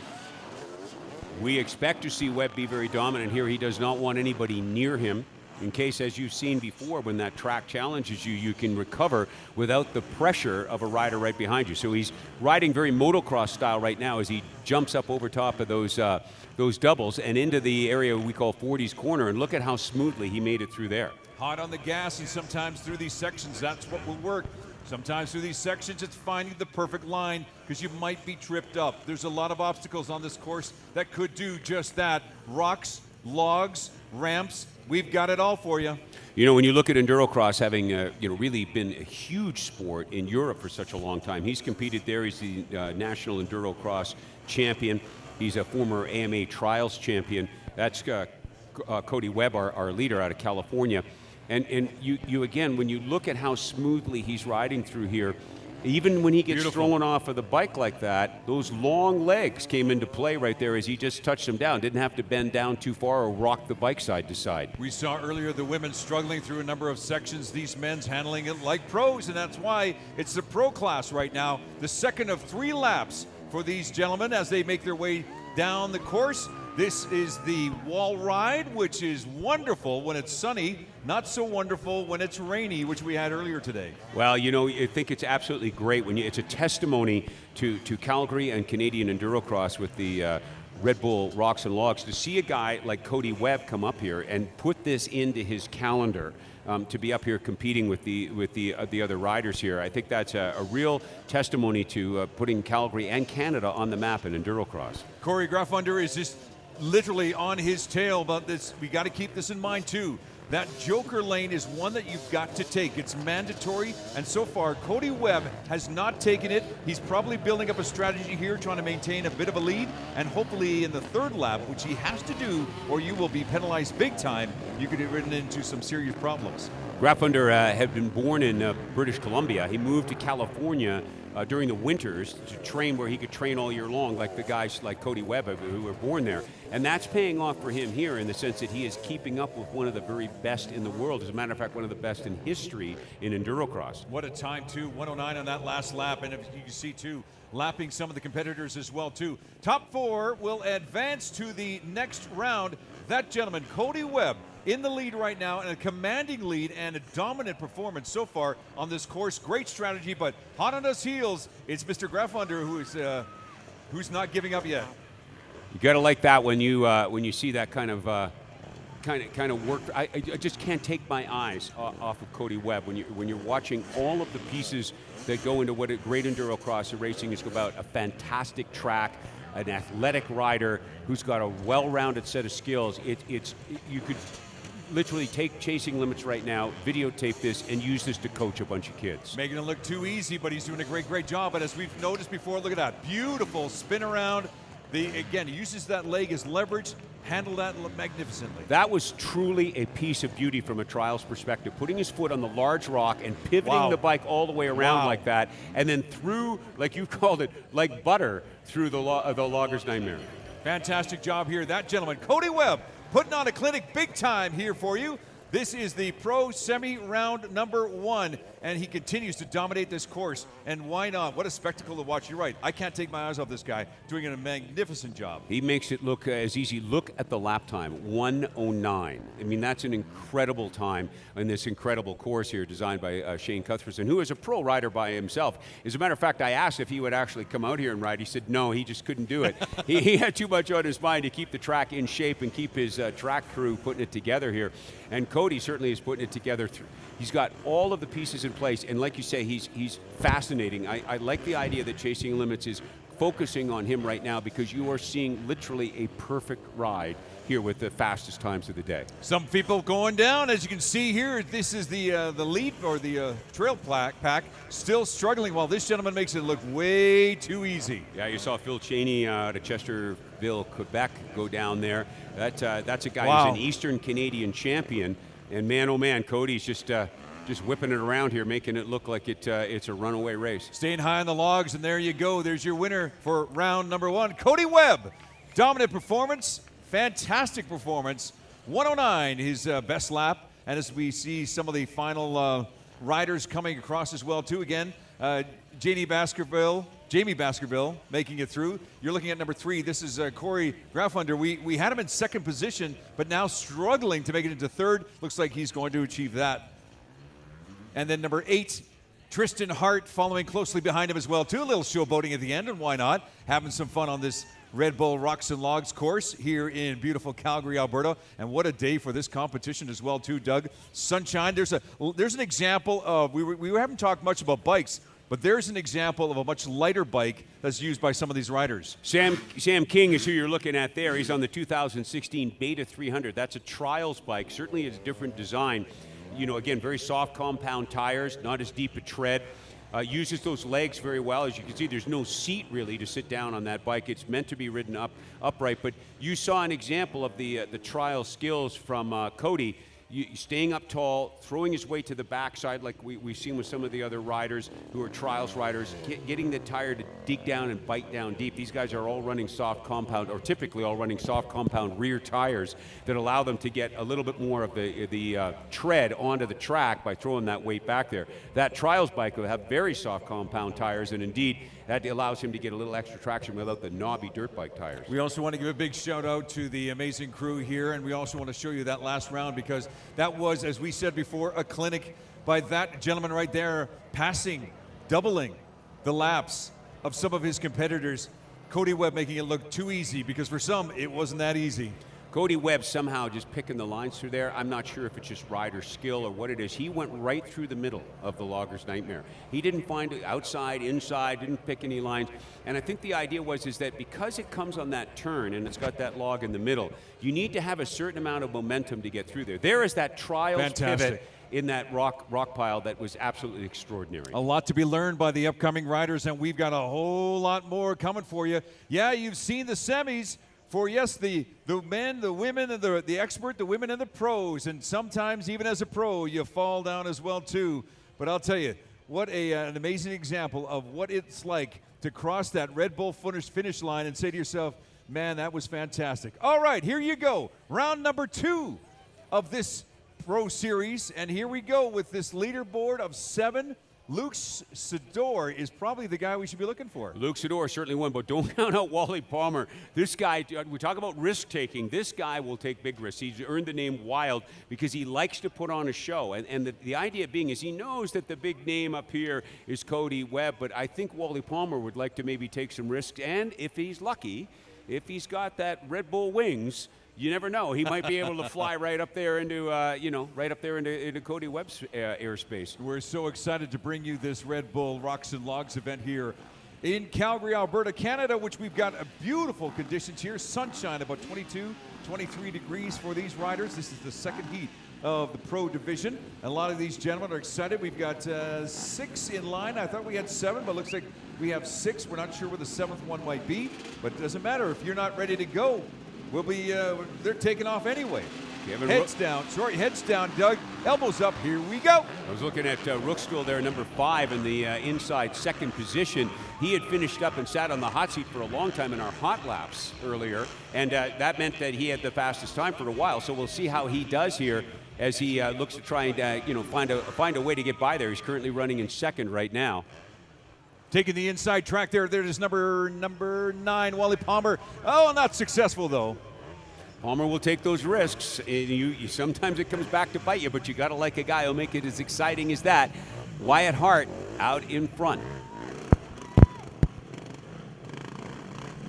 We expect to see Webb be very dominant here. He does not want anybody near him, in case, as you've seen before, when that track challenges you, you can recover without the pressure of a rider right behind you. So he's riding very motocross style right now as he jumps up over top of those doubles and into the area we call 40's corner, and look at how smoothly he made it through there. Hot on the gas, and sometimes through these sections, that's what will work. Sometimes through these sections, it's finding the perfect line because you might be tripped up. There's a lot of obstacles on this course that could do just that. Rocks, logs, ramps, we've got it all for you. You know, when you look at Endurocross having really been a huge sport in Europe for such a long time, he's competed there. He's the National Endurocross champion. He's a former AMA Trials champion. That's Cody Webb, our leader out of California. And you again, when you look at how smoothly he's riding through here, even when he gets thrown off of the bike like that, those long legs came into play right there as he just touched them down. Didn't have to bend down too far or rock the bike side to side. We saw earlier the women struggling through a number of sections, these men's handling it like pros, and that's why it's the pro class right now. The second of 3 laps for these gentlemen as they make their way down the course. This is the wall ride, which is wonderful when it's sunny, not so wonderful when it's rainy, which we had earlier today. Well, I think it's absolutely great when it's a testimony to Calgary and Canadian Endurocross with the Red Bull Rocks and Logs to see a guy like Cody Webb come up here and put this into his calendar. To be up here competing with the other riders here. I think that's a real testimony to putting Calgary and Canada on the map in Endurocross. Corey Gruffunder is just literally on his tail about this. We got to keep this in mind too. That joker lane is one that you've got to take. It's mandatory, and so far Cody Webb has not taken it. He's probably building up a strategy here, trying to maintain a bit of a lead, and hopefully in the 3rd lap, which he has to do, or you will be penalized big time, you could have ridden into some serious problems. Gruffunder had been born in British Columbia. He moved to California during the winters to train where he could train all year long, like the guys like Cody Webb who were born there. And that's paying off for him here in the sense that he is keeping up with one of the very best in the world. As a matter of fact, one of the best in history in Endurocross. What a time, too. 109 on that last lap. And if you can see, too, lapping some of the competitors as well, too. Top 4 will advance to the next round. That gentleman, Cody Webb, in the lead right now, and a commanding lead and a dominant performance so far on this course. Great strategy, but hot on his heels, it's Mr. Gruffunder who's not giving up yet. You got to like that when you see that kind of work. I just can't take my eyes off of Cody Webb when you're watching all of the pieces that go into what a great endurocross racing is about. A fantastic track, an athletic rider who's got a well-rounded set of skills. You could literally take Chasing Limits right now, videotape this, and use this to coach a bunch of kids. Making it look too easy, but he's doing a great job. But as we've noticed before, look at that beautiful spin around. Again, he uses that leg as leverage, handled that magnificently. That was truly a piece of beauty from a trials perspective, putting his foot on the large rock and pivoting the bike all the way around like that, and then through, like you called it, like butter, through the logger's nightmare. Fantastic job here. That gentleman, Cody Webb, putting on a clinic big time here for you. This is the pro semi-round number 1, and he continues to dominate this course. And why not? What a spectacle to watch. You're right. I can't take my eyes off this guy doing a magnificent job. He makes it look as easy. Look at the lap time, 1:09. I mean, that's an incredible time in this incredible course here designed by Shane Cuthbertson, who is a pro rider by himself. As a matter of fact, I asked if he would actually come out here and ride. He said no, he just couldn't do it. he had too much on his mind to keep the track in shape and keep his track crew putting it together here. And Cody certainly is putting it together. He's got all of the pieces in place, and like you say, he's fascinating. I like the idea that Chasing Limits is focusing on him right now, because you are seeing literally a perfect ride here with the fastest times of the day. Some people going down, as you can see here. This is the lead or the trail pack still struggling, while this gentleman makes it look way too easy. Yeah, you saw Phil Cheney out of Chesterville, Quebec, go down there. That's a guy who's an Eastern Canadian champion, and man, oh man, Cody's just whipping it around here, making it look like it's a runaway race. Staying high on the logs, and there you go. There's your winner for round number 1, Cody Webb. Dominant performance, fantastic performance. 1:09, his best lap. And as we see some of the final riders coming across as well, too. Again, Jamie Baskerville making it through. You're looking at number 3. This is Corey Graffunder. We had him in second position, but now struggling to make it into third. Looks like he's going to achieve that. And then number 8, Tristan Hart, following closely behind him as well, too. A little showboating at the end, and why not? Having some fun on this Red Bull Rocks and Logs course here in beautiful Calgary, Alberta. And what a day for this competition as well, too, Doug. Sunshine. There's an example of, we haven't talked much about bikes, but there's an example of a much lighter bike that's used by some of these riders. Sam King is who you're looking at there. He's on the 2016 Beta 300. That's a trials bike. Certainly it's a different design. You know, again, very soft compound tires, not as deep a tread. Uses those legs very well. As you can see, there's no seat really to sit down on that bike. It's meant to be ridden upright. But you saw an example of the trial skills from Cody. Staying up tall, throwing his weight to the backside like we've seen with some of the other riders who are trials riders, getting the tire to dig down and bite down deep. These guys are all running soft compound, or typically all running soft compound rear tires that allow them to get a little bit more of the tread onto the track by throwing that weight back there. That trials bike will have very soft compound tires, and indeed that allows him to get a little extra traction without the knobby dirt bike tires. We also want to give a big shout out to the amazing crew here, and we also want to show you that last round, because that was, as we said before, a clinic by that gentleman right there, doubling the laps of some of his competitors. Cody Webb making it look too easy, because for some it wasn't that easy. Cody Webb somehow just picking the lines through there. I'm not sure if it's just rider skill or what it is. He went right through the middle of the Logger's Nightmare. He didn't find it outside, inside, didn't pick any lines. And I think the idea was that because it comes on that turn and it's got that log in the middle, you need to have a certain amount of momentum to get through there. There is that trials pivot in that rock pile that was absolutely extraordinary. A lot to be learned by the upcoming riders, and we've got a whole lot more coming for you. Yeah, you've seen the semis. For yes, the men, the women, and the expert, the women and the pros, and sometimes even as a pro, you fall down as well too. But I'll tell you, what an amazing example of what it's like to cross that Red Bull finish line and say to yourself, man, that was fantastic. All right, here you go. Round number 2 of this Pro Series, and here we go with this leaderboard of 7. Luke Sador is probably the guy we should be looking for. Luke Sador certainly won, but don't count out Wally Palmer. This guy, we talk about risk-taking. This guy will take big risks. He's earned the name Wild because he likes to put on a show. And the idea being is he knows that the big name up here is Cody Webb, but I think Wally Palmer would like to maybe take some risks. And if he's lucky, if he's got that Red Bull wings, you never know. He might be able to fly right up there into, into Cody Webb's airspace. We're so excited to bring you this Red Bull Rocks and Logs event here in Calgary, Alberta, Canada, which we've got beautiful conditions here. Sunshine, about 22, 23 degrees for these riders. This is the second heat of the pro division. And a lot of these gentlemen are excited. We've got 6 in line. I thought we had 7, but it looks like we have 6. We're not sure where the 7th one might be, but it doesn't matter. If you're not ready to go, we'll be, they're taking off anyway. Heads down, Doug. Elbows up, here we go. I was looking at Rookstool there, number 5 in the inside second position. He had finished up and sat on the hot seat for a long time in our hot laps earlier, and that meant that he had the fastest time for a while, so we'll see how he does here. as he looks to try and find a way to get by there. He's currently running in second right now. Taking the inside track there. There's number 9, Wally Palmer. Oh, not successful though. Palmer will take those risks. You sometimes it comes back to bite you, but you got to like a guy who'll make it as exciting as that. Wyatt Hart out in front.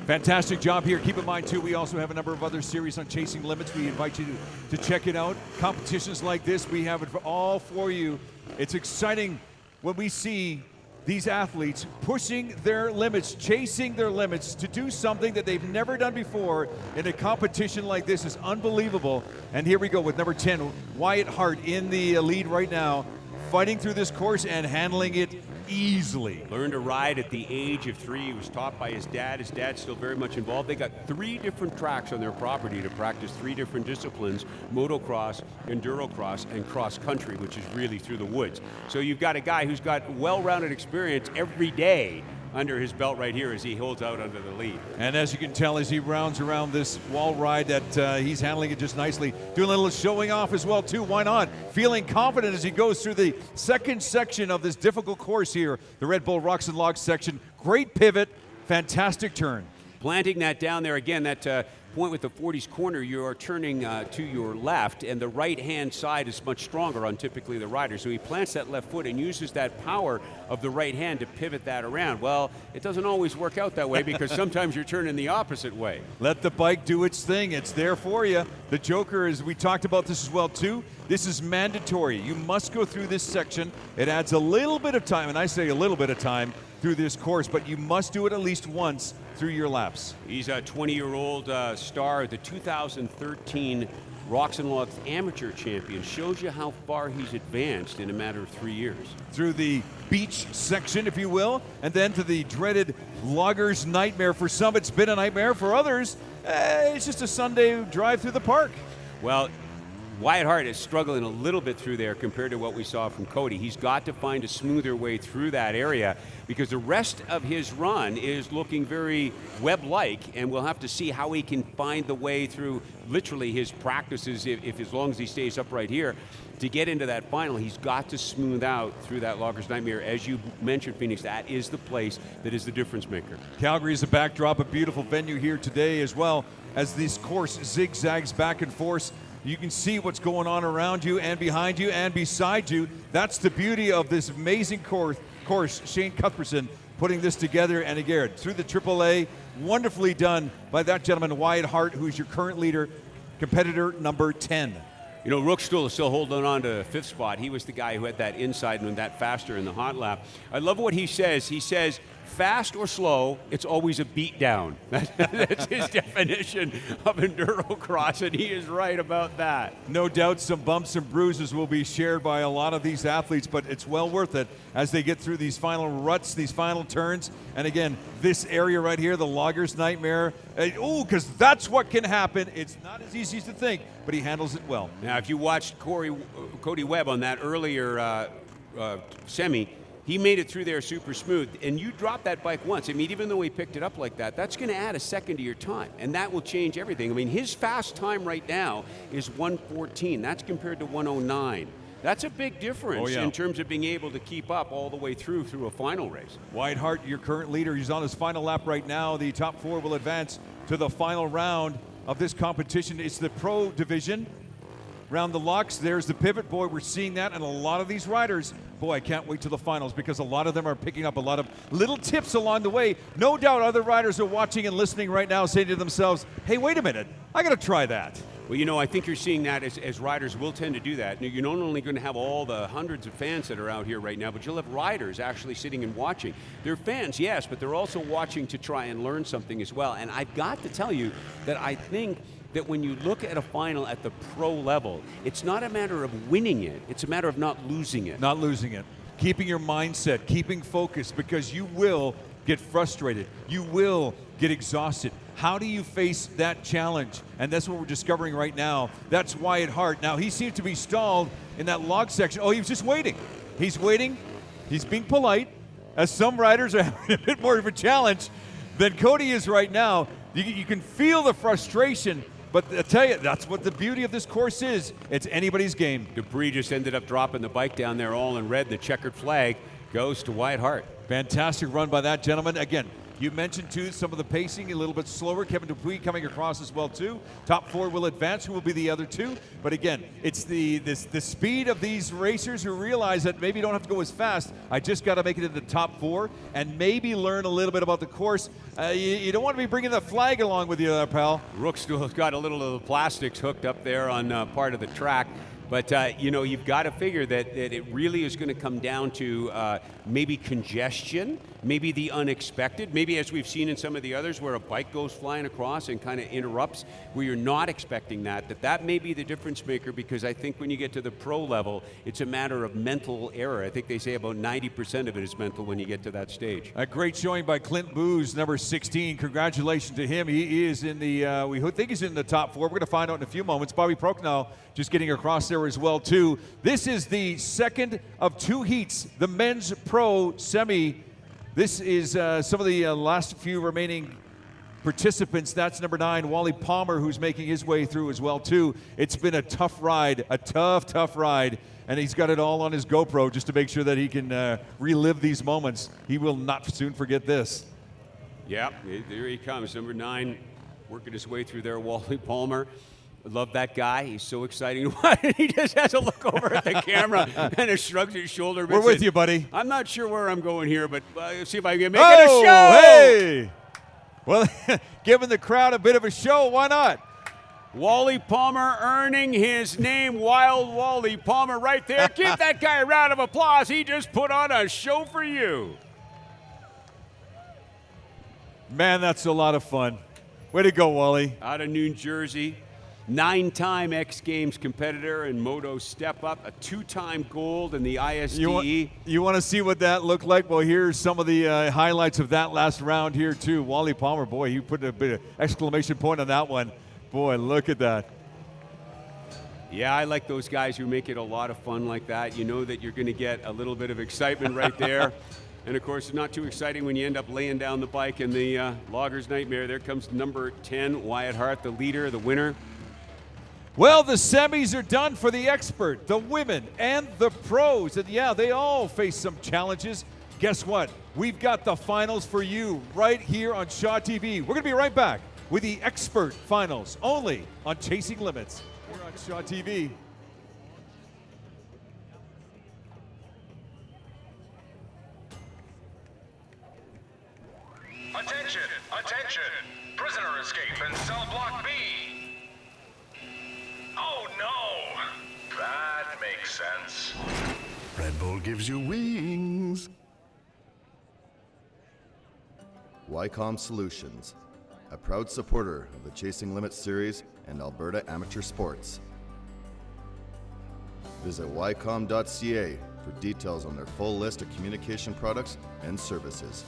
Fantastic job here. Keep in mind, too, we also have a number of other series on Chasing Limits. We invite you to check it out. Competitions like this, we have it all for you. It's exciting when we see these athletes pushing their limits, chasing their limits to do something that they've never done before in a competition like this is unbelievable. And here we go with number 10, Wyatt Hart in the lead right now, fighting through this course and handling it easily. Learned to ride at the age of 3. He was taught by his dad. His dad's still very much involved. They got 3 different tracks on their property to practice 3 different disciplines: motocross, endurocross, and cross country, which is really through the woods. So you've got a guy who's got well-rounded experience every day under his belt right here as he holds out under the lead. And as you can tell, as he rounds around this wall ride, that he's handling it just nicely. Doing a little showing off as well, too. Why not? Feeling confident as he goes through the second section of this difficult course here, the Red Bull Rocks and Logs section. Great pivot, fantastic turn. Planting that down there again, that point with the 40s corner, you are turning to your left, and the right-hand side is much stronger on typically the rider. So he plants that left foot and uses that power of the right hand to pivot that around. Well, it doesn't always work out that way because sometimes you're turning the opposite way. Let the bike do its thing. It's there for you. The Joker, as we talked about this as well, too, this is mandatory. You must go through this section. It adds a little bit of time, and I say a little bit of time, through this course, but you must do it at least once through your laps. He's a 20-year-old star, the 2013 Rocks and Logs amateur champion. Shows you how far he's advanced in a matter of 3 years. Through the beach section, if you will, and then to the dreaded logger's nightmare. For some, it's been a nightmare. For others, it's just a Sunday drive through the park. Well, Wyatt Hart is struggling a little bit through there compared to what we saw from Cody. He's got to find a smoother way through that area because the rest of his run is looking very Webb-like, and we'll have to see how he can find the way through literally his practices if as long as he stays upright here. To get into that final, he's got to smooth out through that logger's nightmare. As you mentioned, Phoenix, that is the place that is the difference maker. Calgary is a backdrop, a beautiful venue here today as well as this course zigzags back and forth. You can see what's going on around you and behind you and beside you. That's the beauty of this amazing course. Shane Cuthbertson putting this together, and again, through the AAA, wonderfully done by that gentleman, Wyatt Hart, who's your current leader, competitor number 10. You know, Rookstool is still holding on to 5th spot. He was the guy who had that inside and that faster in the hot lap. I love what he says. He says, fast or slow, it's always a beat down. That's his definition of endurocross, and he is right about that. No doubt some bumps and bruises will be shared by a lot of these athletes, but it's well worth it as they get through these final ruts, these final turns. And again, this area right here, the logger's nightmare. Because that's what can happen. It's not as easy as to think, but he handles it well. Now, if you watched Cody Webb on that earlier semi, he made it through there super smooth, and you dropped that bike once. I mean, even though he picked it up like that, that's going to add a second to your time, and that will change everything. I mean, his fast time right now is 1:14. That's compared to 1:09. That's a big difference in terms of being able to keep up all the way through a final race. Wyatt Hart, your current leader, he's on his final lap right now. The top 4 will advance to the final round of this competition. It's the pro division. Round the locks, there's the pivot. Boy, we're seeing that, and a lot of these riders, boy, I can't wait to the finals because a lot of them are picking up a lot of little tips along the way. No doubt other riders are watching and listening right now saying to themselves, hey, wait a minute, I got to try that. Well, you know, I think you're seeing that as riders will tend to do that. You're not only going to have all the hundreds of fans that are out here right now, but you'll have riders actually sitting and watching. They're fans, yes, but they're also watching to try and learn something as well. And I've got to tell you that I think that when you look at a final at the pro level, it's not a matter of winning it, it's a matter of not losing it. Not losing it. Keeping your mindset, keeping focused, because you will get frustrated. You will get exhausted. How do you face that challenge? And that's what we're discovering right now. That's Wyatt Hart. Now, he seems to be stalled in that log section. Oh, he was just waiting. He's waiting. He's being polite, as some riders are having a bit more of a challenge than Cody is right now. You can feel the frustration But I tell you, that's what the beauty of this course is. It's anybody's game. Debris just ended up dropping the bike down there all in red. The checkered flag goes to Wyatt Hart. Fantastic run by that gentleman. Again, you mentioned, too, some of the pacing a little bit slower. Kevin Dupuis coming across as well, too. Top 4 will advance. Who will be the other 2? But again, it's the speed of these racers who realize that maybe you don't have to go as fast. I just got to make it into the top 4 and maybe learn a little bit about the course. You don't want to be bringing the flag along with you, pal. Rook's still got a little of the plastics hooked up there on part of the track. But, you've got to figure that it really is going to come down to maybe congestion, maybe the unexpected, maybe as we've seen in some of the others where a bike goes flying across and kind of interrupts where you're not expecting that may be the difference maker, because I think when you get to the pro level, it's a matter of mental error. I think they say about 90% of it is mental when you get to that stage. A great showing by Clint Booz, number 16. Congratulations to him. He is in the, we think he's in the top 4. We're going to find out in a few moments. Bobby Prochnow just getting across there as well, too. This is the second of 2 heats, the men's pro semi. This is some of the last few remaining participants. That's number 9, Wally Palmer, who's making his way through as well, too. It's been a tough ride, a tough ride, and he's got it all on his GoPro just to make sure that he can relive these moments. He will not soon forget this. Yeah, there he comes, number 9, working his way through there, Wally Palmer. I love that guy. He's so exciting to watch. He just has a look over at the camera and shrugs his shoulder. We're with you, buddy. I'm not sure where I'm going here, but see if I can make it a show. Hey! Well, giving the crowd a bit of a show, why not? Wally Palmer earning his name, Wild Wally Palmer, right there. Give that guy a round of applause. He just put on a show for you. Man, that's a lot of fun. Way to go, Wally. Out of New Jersey. 9-time X Games competitor and Moto Step Up, a 2-time gold in the ISDE. You want to see what that looked like? Well, here's some of the highlights of that last round here, too. Wally Palmer, boy, he put a bit of exclamation point on that one. Boy, look at that. Yeah, I like those guys who make it a lot of fun like that. You know that you're going to get a little bit of excitement right there. And, of course, it's not too exciting when you end up laying down the bike in the logger's nightmare. There comes number 10, Wyatt Hart, the leader, the winner. Well, the semis are done for the expert, the women, and the pros. And, yeah, they all face some challenges. Guess what? We've got the finals for you right here on Shaw TV. We're going to be right back with the expert finals only on Chasing Limits here on Shaw TV. Attention, attention. Prisoner escape in cell block B. Oh no! That makes sense. Red Bull gives you wings. Wycom Solutions, a proud supporter of the Chasing Limits series and Alberta amateur sports. Visit wycom.ca for details on their full list of communication products and services.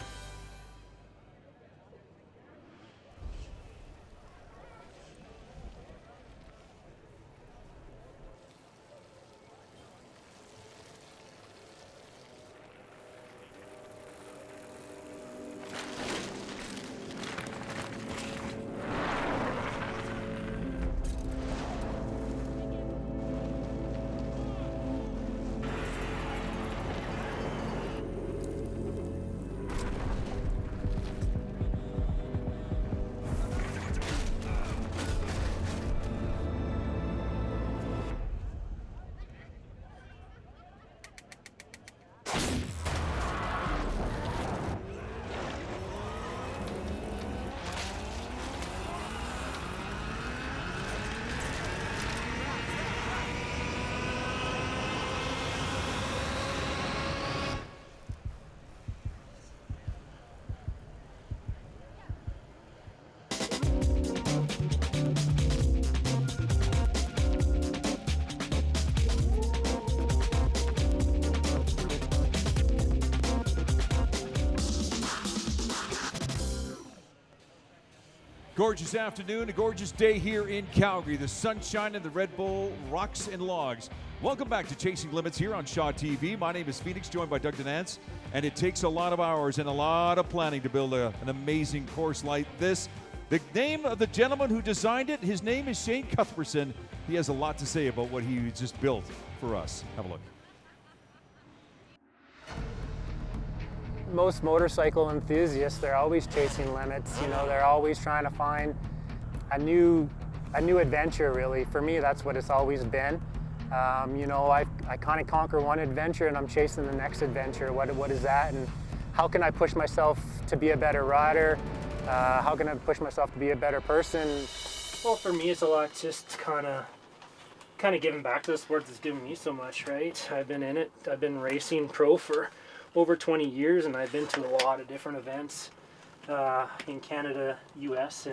Gorgeous afternoon, a gorgeous day here in Calgary. The sunshine and the Red Bull rocks and logs. Welcome back to Chasing Limits here on Shaw TV. My name is Phoenix, joined by Doug Denance, and it takes a lot of hours and a lot of planning to build an amazing course like this. The name of the gentleman who designed it, his name is Shane Cuthbertson. He has a lot to say about what he just built for us. Have a look. Most motorcycle enthusiasts, they're always chasing limits. You know, they're always trying to find a new adventure, really. For me, that's what it's always been. You know, I kind of conquer one adventure and I'm chasing the next adventure. What is that? And how can I push myself to be a better rider? How can I push myself to be a better person? Well, for me, it's a lot just kind of giving back to the sport that's given me so much, right? I've been in it. I've been racing pro for over 20 years, and I've been to a lot of different events in Canada, US,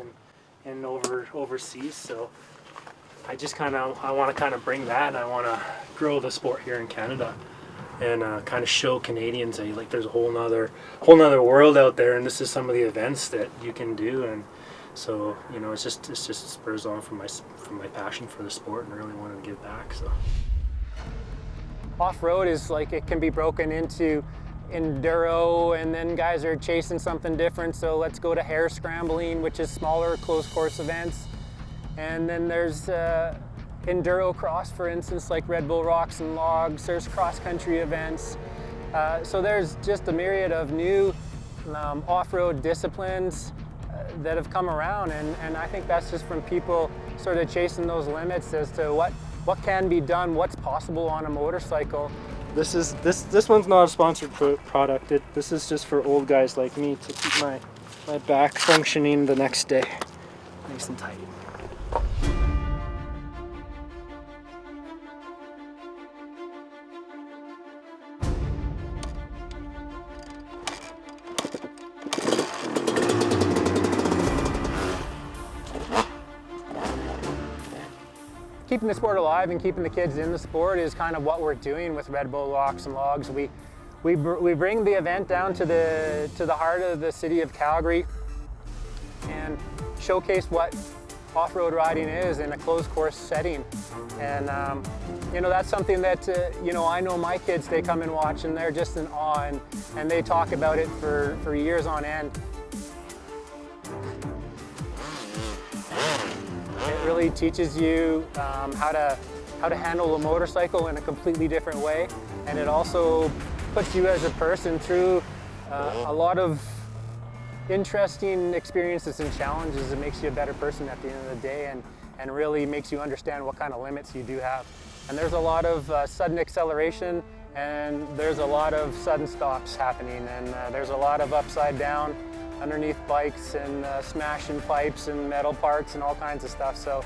and overseas. So I just I want to bring that, and I want to grow the sport here in Canada, and kind of show Canadians that like there's a whole nother world out there, and this is some of the events that you can do. And so, you know, it's just spurs on from my passion for the sport, and really wanted to give back. So off-road is like, it can be broken into enduro, and then guys are chasing something different, so let's go to hare scrambling, which is smaller closed course events. And then there's endurocross, for instance, like Red Bull Rocks and Logs. There's cross-country events. So there's just a myriad of new off-road disciplines that have come around, and I think that's just from people sort of chasing those limits as to what can be done, what's possible on a motorcycle. This one's not a sponsored product. This is just for old guys like me to keep my back functioning the next day, nice and tight. Keeping the sport alive and keeping the kids in the sport is kind of what we're doing with Red Bull Rocks and Logs. We bring the event down to the heart of the city of Calgary and showcase what off-road riding is in a closed course setting. And you know, that's something that you know, I know my kids, they come and watch and they're just in awe, and they talk about it for years on end. It really teaches you how to handle a motorcycle in a completely different way, and it also puts you as a person through a lot of interesting experiences and challenges. It makes you a better person at the end of the day, and really makes you understand what kind of limits you do have. And there's a lot of sudden acceleration, and there's a lot of sudden stops happening, and there's a lot of upside down underneath bikes, and smashing pipes and metal parts and all kinds of stuff. So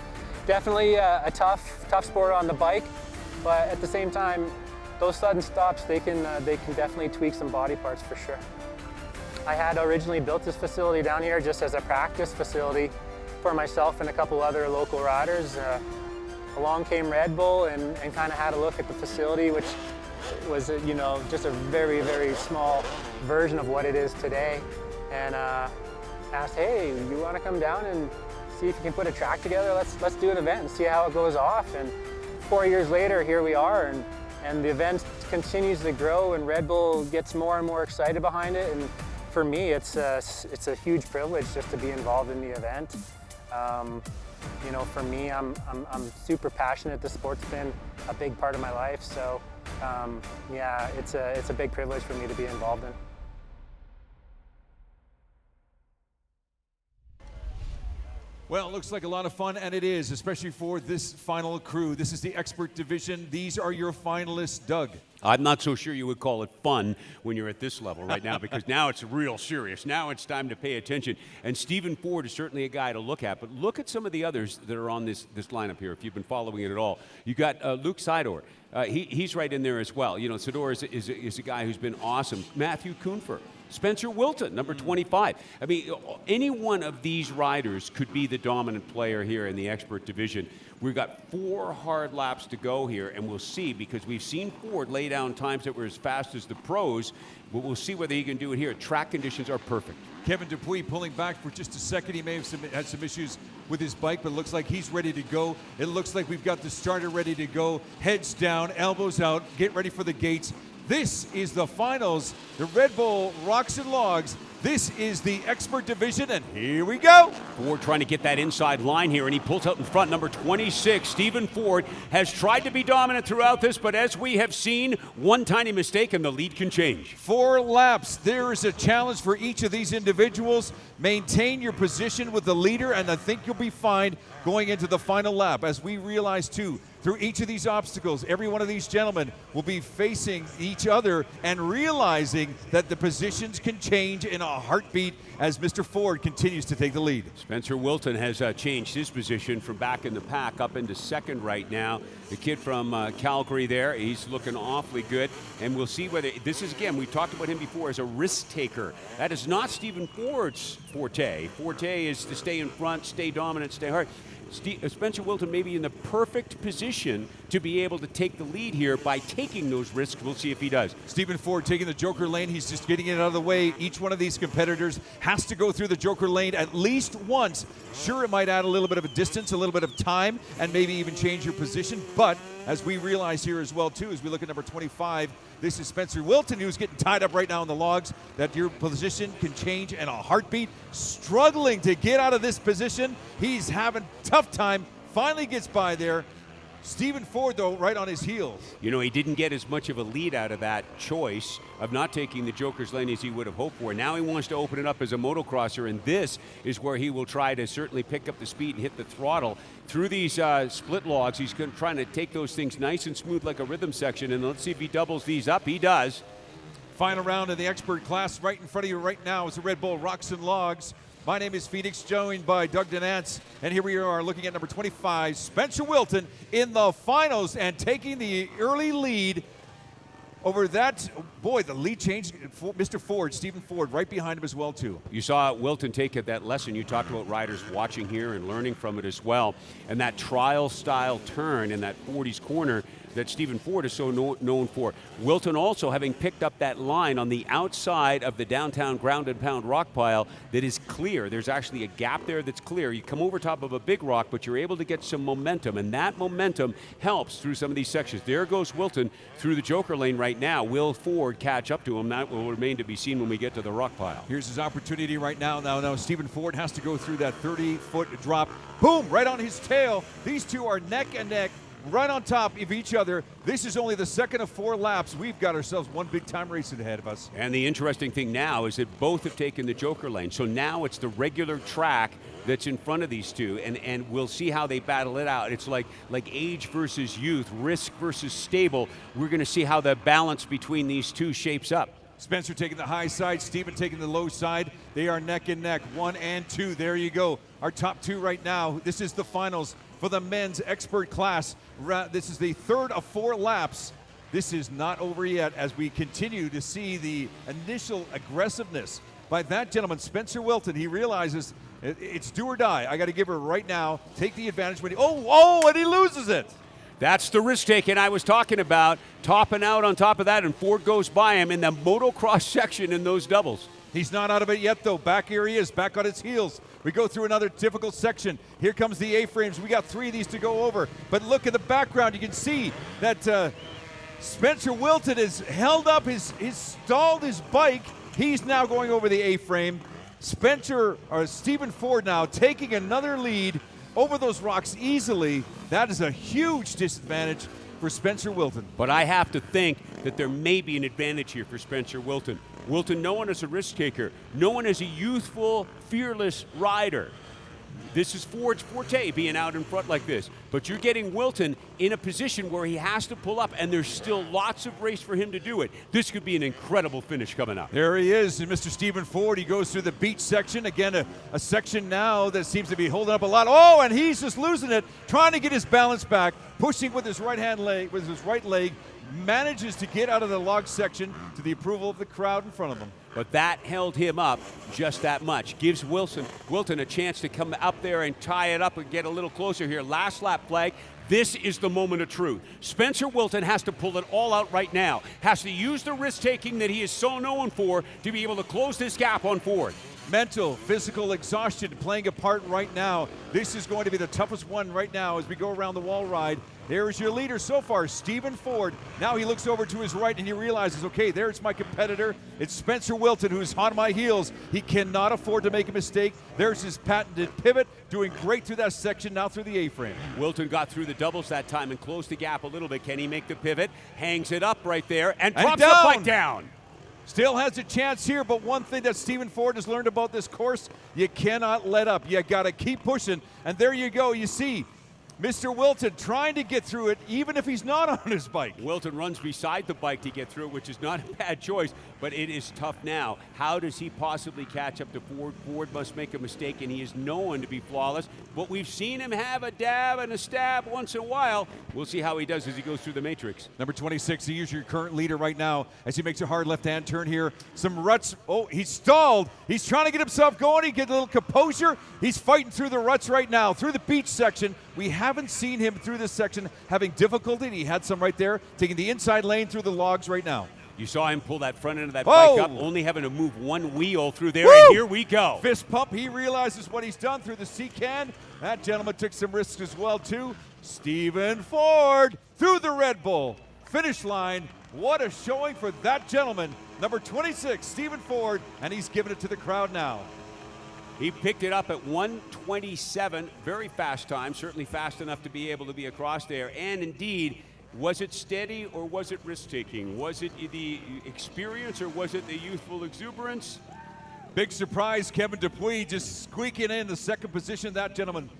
definitely a tough sport on the bike, but at the same time, those sudden stops, they can definitely tweak some body parts for sure. I had originally built this facility down here just as a practice facility for myself and a couple other local riders. Along came Red Bull and kind of had a look at the facility, which was, you know, just a very, very small version of what it is today. And asked, hey, you want to come down and see if you can put a track together? Let's do an event and see how it goes off. And 4 years later, here we are, and the event continues to grow, and Red Bull gets more and more excited behind it. And for me, it's a huge privilege just to be involved in the event. You know, for me, I'm super passionate. The sport's been a big part of my life, so yeah, it's a big privilege for me to be involved in. Well, it looks like a lot of fun, and it is, especially for this final crew. This is the expert division. These are your finalists, Doug. I'm not so sure you would call it fun when you're at this level right now, because now it's real serious. Now it's time to pay attention. And Stephen Ford is certainly a guy to look at, but look at some of the others that are on this lineup here, if you've been following it at all. You got Luke Sidor. He's right in there as well. You know, Sidor is a guy who's been awesome. Matthew Kuhnfer. Spencer Wilton, number 25. I mean, any one of these riders could be the dominant player here in the expert division. We've got 4 hard laps to go here, and we'll see, because we've seen Ford lay down times that were as fast as the pros, but we'll see whether he can do it here. Track conditions are perfect. Kevin Dupuis pulling back for just a second. He may have had some issues with his bike, but it looks like he's ready to go. It looks like we've got the starter ready to go. Heads down, elbows out, get ready for the gates. This is the finals, the Red Bull Rocks and Logs. This is the expert division, and here we go. Ford trying to get that inside line here, and he pulls out in front. Number 26, Stephen Ford, has tried to be dominant throughout this, but as we have seen, one tiny mistake and the lead can change. 4 laps. There is a challenge for each of these individuals. Maintain your position with the leader, and I think you'll be fine going into the final lap. As we realize, too, through each of these obstacles, every one of these gentlemen will be facing each other and realizing that the positions can change in a heartbeat as Mr. Ford continues to take the lead. Spencer Wilton has changed his position from back in the pack up into second right now. The kid from Calgary there, he's looking awfully good. And we'll see whether, this is again, we talked about him before as a risk taker. That is not Stephen Ford's forte. Forte is to stay in front, stay dominant, stay hard. Spencer Wilton may be in the perfect position to be able to take the lead here by taking those risks. We'll see if he does. Stephen Ford taking the Joker lane. He's just getting it out of the way. Each one of these competitors has to go through the Joker lane at least once. Sure, it might add a little bit of a distance, a little bit of time, and maybe even change your position. But as we realize here as well, too, as we look at number 25, this is Spencer Wilton, who's getting tied up right now in the logs, that your position can change in a heartbeat. Struggling to get out of this position. He's having a tough time. Finally gets by there. Stephen Ford, though, right on his heels. You know, he didn't get as much of a lead out of that choice of not taking the Joker's lane as he would have hoped for. Now he wants to open it up as a motocrosser, and this is where he will try to certainly pick up the speed and hit the throttle. Through these split logs, he's trying to take those things nice and smooth like a rhythm section, and let's see if he doubles these up. He does. Final round in the expert class. Right in front of you right now is the Red Bull Rocks and Logs. My name is Phoenix, joined by Doug Denantz, and here we are looking at number 25, Spencer Wilton, in the finals and taking the early lead over that. Boy, the lead changed. Mr. Ford, Stephen Ford, right behind him as well, too. You saw Wilton take that lesson. You talked about riders watching here and learning from it as well, and that trial-style turn in that 40s corner that Stephen Ford is so known for. Wilton also having picked up that line on the outside of the downtown ground and pound rock pile that is clear. There's actually a gap there that's clear. You come over top of a big rock, but you're able to get some momentum, and that momentum helps through some of these sections. There goes Wilton through the Joker lane right now. Will Ford catch up to him? That will remain to be seen when we get to the rock pile. Here's his opportunity right now. Now Stephen Ford has to go through that 30-foot drop. Boom, right on his tail. These two are neck and neck, right on top of each other. This is only the second of 4 laps. We've got ourselves one big-time race ahead of us. And the interesting thing now is that both have taken the Joker lane. So now it's the regular track that's in front of these two, and we'll see how they battle it out. It's like age versus youth, risk versus stable. We're going to see how the balance between these two shapes up. Spencer taking the high side, Stephen taking the low side. They are neck and neck, 1 and 2. There you go. Our top 2 right now. This is the finals for the men's expert class. This is the third of 4 laps. This is not over yet as we continue to see the initial aggressiveness by that gentleman, Spencer Wilton. He realizes it's do or die. I got to give her right now. Take the advantage when and he loses it. That's the risk taking I was talking about, topping out on top of that, and Ford goes by him in the motocross section in those doubles. He's not out of it yet, though. Back here he is, back on his heels. We go through another difficult section. Here comes the A-frames. We got 3 of these to go over. But look at the background. You can see that Spencer Wilton has held up stalled his bike. He's now going over the A-frame. Stephen Ford now taking another lead over those rocks easily. That is a huge disadvantage for Spencer Wilton. But I have to think that there may be an advantage here for Spencer Wilton. Wilton, known as a risk taker, known as a youthful, fearless rider. This is Ford's forte, being out in front like this. But you're getting Wilton in a position where he has to pull up, and there's still lots of race for him to do it. This could be an incredible finish coming up. There he is, and Mr. Stephen Ford. He goes through the beach section. Again, a section now that seems to be holding up a lot. Oh, and he's just losing it, trying to get his balance back, pushing with his right leg, manages to get out of the log section to the approval of the crowd in front of him. But that held him up just that much. Gives Wilton a chance to come up there and tie it up and get a little closer here. Last lap flag. This is the moment of truth. Spencer Wilton has to pull it all out right now. Has to use the risk-taking that he is so known for to be able to close this gap on Ford. Mental, physical exhaustion playing a part right now. This is going to be the toughest one right now as we go around the wall ride. There is your leader so far, Stephen Ford. Now he looks over to his right and he realizes, okay, there's my competitor. It's Spencer Wilton, who's on my heels. He cannot afford to make a mistake. There's his patented pivot, doing great through that section, now through the A-frame. Wilton got through the doubles that time and closed the gap a little bit. Can he make the pivot? Hangs it up right there and drops the bike down. Still has a chance here, but one thing that Stephen Ford has learned about this course, you cannot let up. You got to keep pushing, and there you go. You see Mr. Wilton trying to get through it, even if he's not on his bike. Wilton runs beside the bike to get through it, which is not a bad choice, but it is tough now. How does he possibly catch up to Ford? Ford must make a mistake, and he is known to be flawless, but we've seen him have a dab and a stab once in a while. We'll see how he does as he goes through the matrix. Number 26, he is your current leader right now as he makes a hard left-hand turn here. Some ruts. Oh, he's stalled. He's trying to get himself going. He gets a little composure. He's fighting through the ruts right now, through the beach section. We haven't seen him through this section having difficulty. He had some right there, taking the inside lane through the logs right now. You saw him pull that front end of that bike up, only having to move one wheel through there, Woo! And here we go. Fist pump. He realizes what he's done through the C-can. That gentleman took some risks as well, too. Stephen Ford through the Red Bull. Finish line. What a showing for that gentleman. Number 26, Stephen Ford, and he's giving it to the crowd now. He picked it up at 1:27, very fast time, certainly fast enough to be able to be across there. And indeed, was it steady or was it risk-taking? Was it the experience or was it the youthful exuberance? Big surprise, Kevin Dupuis just squeaking in the second position. That gentleman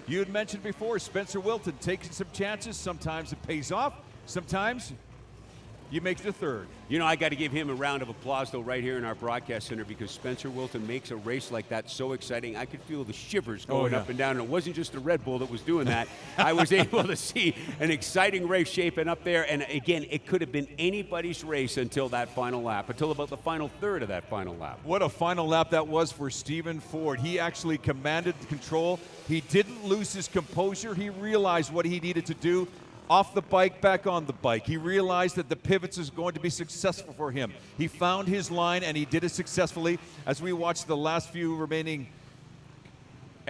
you had mentioned before, Spencer Wilton, taking some chances. Sometimes it pays off. Sometimes you make the third. You know, I got to give him a round of applause, though, right here in our broadcast center, because Spencer Wilton makes a race like that so exciting. I could feel the shivers going up and down, and it wasn't just the Red Bull that was doing that. I was able to see an exciting race shaping up there, and again, it could have been anybody's race until that final lap, until about the final third of that final lap. What a final lap that was for Stephen Ford. He actually commanded the control. He didn't lose his composure. He realized what he needed to do. Off the bike, back on the bike. He realized that the pivots is going to be successful for him. He found his line, and he did it successfully as we watch the last few remaining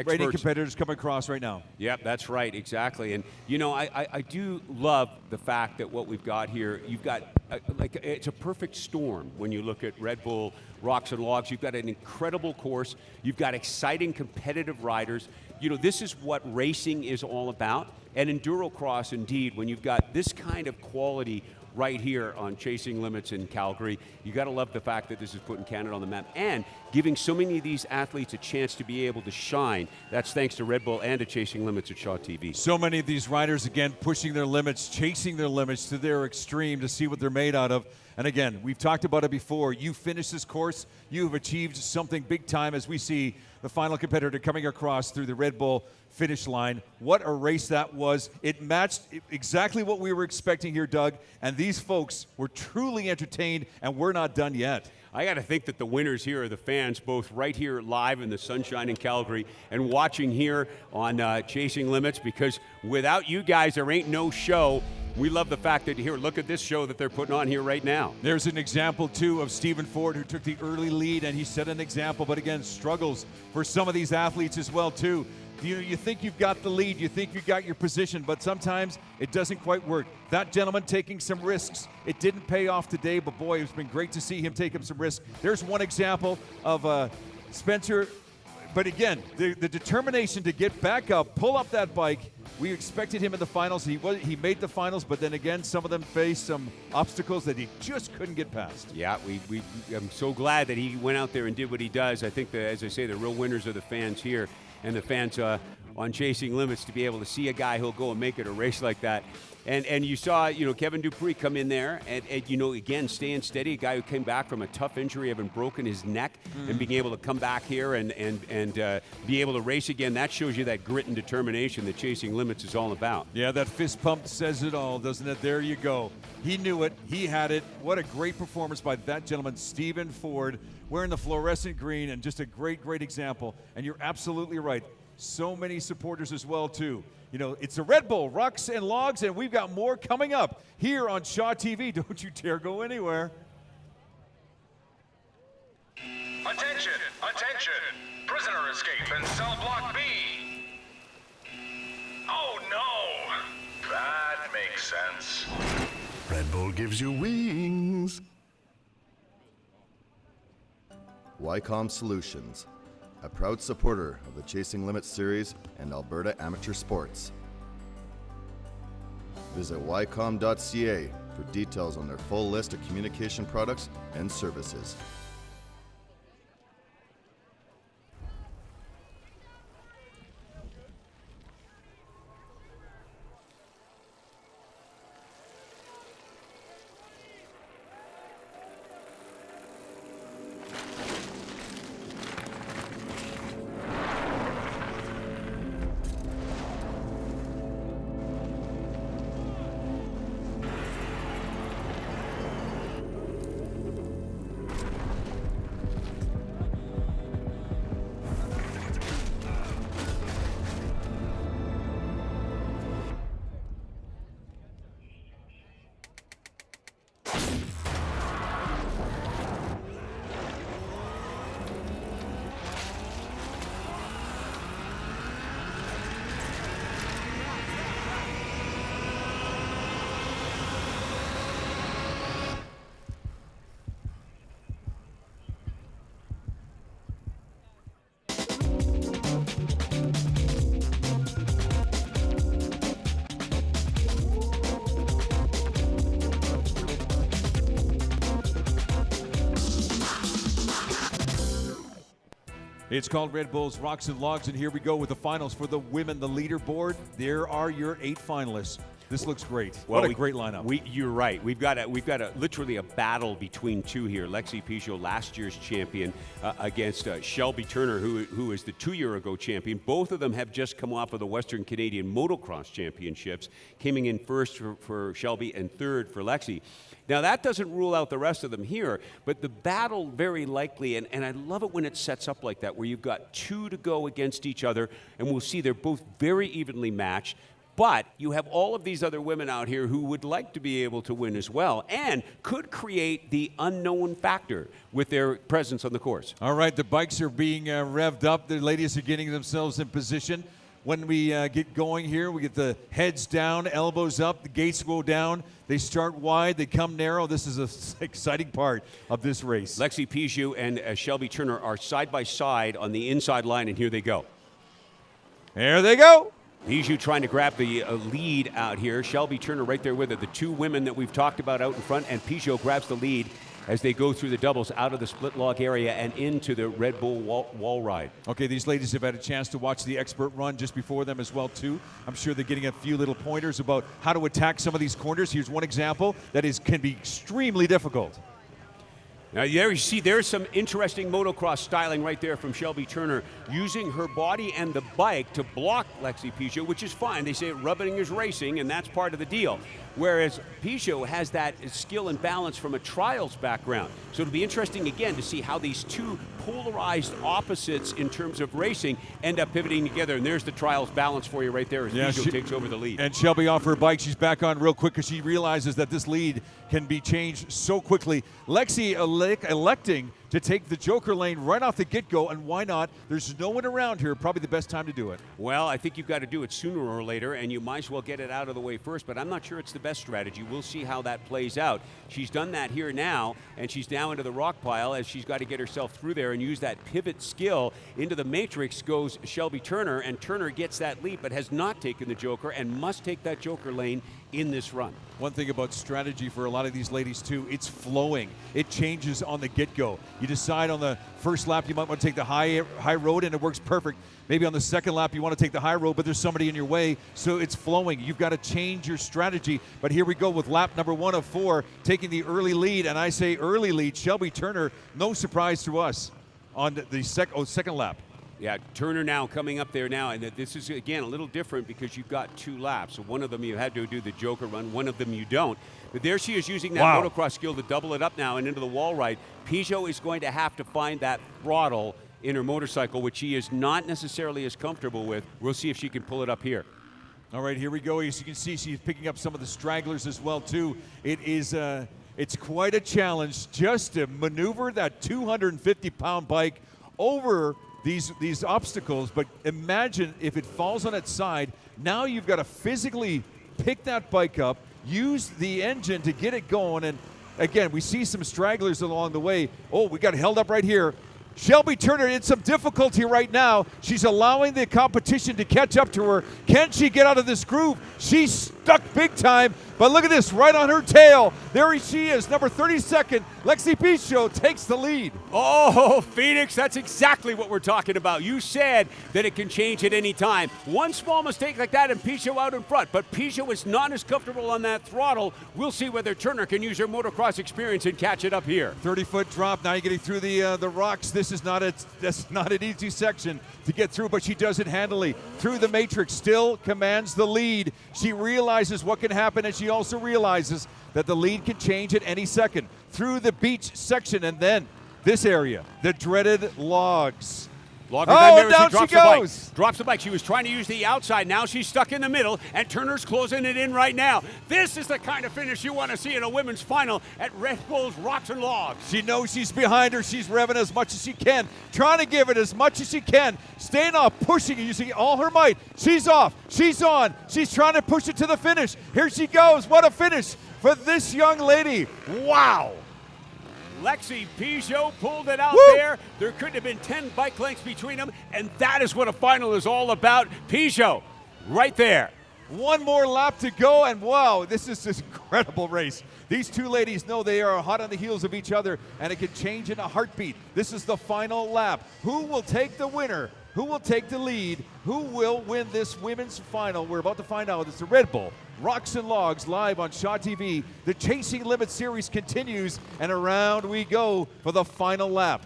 rating competitors come across right now. Yep, that's right, exactly. And, you know, I do love the fact that what we've got here, you've got, it's a perfect storm when you look at Red Bull Rocks and Logs. You've got an incredible course. You've got exciting competitive riders. You know, this is what racing is all about. And Endurocross, indeed, when you've got this kind of quality right here on Chasing Limits in Calgary, you got to love the fact that this is putting Canada on the map and giving so many of these athletes a chance to be able to shine. That's thanks to Red Bull and to Chasing Limits at Shaw TV. So many of these riders, again, pushing their limits, chasing their limits to their extreme to see what they're made out of. And again, we've talked about it before. You finish this course, you have achieved something big time as we see the final competitor coming across through the Red Bull finish line. What a race that was. It matched exactly what we were expecting here, Doug. And these folks were truly entertained, and we're not done yet. I got to think that the winners here are the fans, both right here live in the sunshine in Calgary and watching here on Chasing Limits, because without you guys, there ain't no show. We love the fact that here, look at this show that they're putting on here right now. There's an example, too, of Stephen Ford, who took the early lead, and he set an example, but again, struggles for some of these athletes as well, too. You think you've got the lead, you think you've got your position, but sometimes it doesn't quite work. That gentleman taking some risks. It didn't pay off today, but boy, it's been great to see him taking some risks. There's one example of Spencer, but again, the determination to get back up, pull up that bike. We expected him in the finals. He made the finals, but then again, some of them faced some obstacles that he just couldn't get past. Yeah, I'm so glad that he went out there and did what he does. I think that, as I say, the real winners are the fans here and the fans on Chasing Limits, to be able to see a guy who'll go and make it a race like that. And you saw, you know, Kevin Dupuis come in there and, you know, again, staying steady, a guy who came back from a tough injury, having broken his neck, and being able to come back here and be able to race again. That shows you that grit and determination that Chasing Limits is all about. Yeah, that fist pump says it all, doesn't it? There you go. He knew it. He had it. What a great performance by that gentleman, Stephen Ford, wearing the fluorescent green, and just a great, great example. And you're absolutely right. So many supporters as well, too. You know, it's a Red Bull, Rocks and Logs, and we've got more coming up here on Shaw TV. Don't you dare go anywhere. Attention! Attention! Prisoner escape in cell block B. Oh no! That makes sense. Red Bull gives you wings. Wycom Solutions, a proud supporter of the Chasing Limits series and Alberta amateur sports. Visit wycom.ca for details on their full list of communication products and services. It's called Red Bull's Rocks and Logs, and here we go with the finals for the women. The leaderboard, there are your 8 finalists. This looks great. Well, what a great lineup. You're right. We've got literally a battle between two here. Lexi Peugeot, last year's champion, against Shelby Turner, who is the 2-year-ago champion. Both of them have just come off of the Western Canadian Motocross Championships, coming in first for Shelby and third for Lexi. Now, that doesn't rule out the rest of them here, but the battle very likely, and I love it when it sets up like that, where you've got 2 to go against each other, and we'll see they're both very evenly matched. But you have all of these other women out here who would like to be able to win as well and could create the unknown factor with their presence on the course. All right, the bikes are being revved up. The ladies are getting themselves in position. When we get going here, we get the heads down, elbows up, the gates go down. They start wide, they come narrow. This is an exciting part of this race. Lexi Peugeot and Shelby Turner are side by side on the inside line, and here they go. There they go. Peugeot trying to grab the lead out here. Shelby Turner right there with her. The 2 women that we've talked about out in front, and Peugeot grabs the lead as they go through the doubles out of the split log area and into the Red Bull wall ride. Okay, these ladies have had a chance to watch the expert run just before them as well, too. I'm sure they're getting a few little pointers about how to attack some of these corners. Here's one example that can be extremely difficult. Now, there you see, there's some interesting motocross styling right there from Shelby Turner, using her body and the bike to block Lexi Peugeot, which is fine. They say rubbing is racing, and that's part of the deal. Whereas Peugeot has that skill and balance from a trials background. So it'll be interesting, again, to see how these 2 polarized opposites in terms of racing end up pivoting together. And there's the trials balance for you right there as Peugeot takes over the lead. And Shelby off her bike. She's back on real quick because she realizes that this lead can be changed so quickly. Lexi electing to take the Joker lane right off the get-go, and why not? There's no one around here. Probably the best time to do it. Well, I think you've got to do it sooner or later, and you might as well get it out of the way first, but I'm not sure it's the best strategy. We'll see how that plays out. She's done that here now, and she's now into the rock pile as she's got to get herself through there and use that pivot skill. Into the matrix goes Shelby Turner, and Turner gets that lead but has not taken the Joker and must take that Joker lane in this run. One thing about strategy for a lot of these ladies too, it's flowing. It changes on the get-go. You decide on the first lap you might want to take the high road, and it works perfect. Maybe on the second lap you want to take the high road, but there's somebody in your way, so it's flowing. You've got to change your strategy. But here we go with lap number 1 of 4, taking the early lead, and I say early lead. Shelby Turner, no surprise to us on the second lap. Yeah, Turner now coming up there now, and this is, again, a little different because you've got 2 laps. So one of them you had to do the Joker run, one of them you don't. But there she is using that motocross skill to double it up now and into the wall ride. Peugeot is going to have to find that throttle in her motorcycle, which she is not necessarily as comfortable with. We'll see if she can pull it up here. All right, here we go. As you can see, she's picking up some of the stragglers as well, too. It's quite a challenge just to maneuver that 250-pound bike over these obstacles, but imagine if it falls on its side. Now you've got to physically pick that bike up, use the engine to get it going, and again, we see some stragglers along the way. Oh, we got held up right here. Shelby Turner in some difficulty right now. She's allowing the competition to catch up to her. Can she get out of this groove? She's stuck big time, but look at this, right on her tail. There she is, number 32nd. Lexi Pichot takes the lead. Oh, Phoenix, that's exactly what we're talking about. You said that it can change at any time. One small mistake like that and Pichot out in front, but Pichot is not as comfortable on that throttle. We'll see whether Turner can use her motocross experience and catch it up here. 30-foot drop, now you're getting through the rocks. That's not an easy section to get through, but she does it handily. Through the matrix, still commands the lead. She realizes what can happen, and she also realizes that the lead can change at any second. Through the beach section, and then this area, the dreaded logs. Down she goes. Drops the bike. She was trying to use the outside. Now she's stuck in the middle, and Turner's closing it in right now. This is the kind of finish you want to see in a women's final at Red Bull's Rocks and Logs. She knows she's behind her. She's revving as much as she can, trying to give it as much as she can, staying off, pushing it, using all her might. She's off. She's on. She's trying to push it to the finish. Here she goes. What a finish for this young lady. Wow. Lexi Pichot pulled it out there. There couldn't have been 10 bike lengths between them, and that is what a final is all about. Pichot, right there. One more lap to go, and wow, this is an incredible race. These two ladies know they are hot on the heels of each other, and it can change in a heartbeat. This is the final lap. Who will take the winner? Who will take the lead? Who will win this women's final? We're about to find out. It's the Red Bull Rocks and Logs live on Shaw TV. The Chasing Limits series continues, and around we go for the final lap.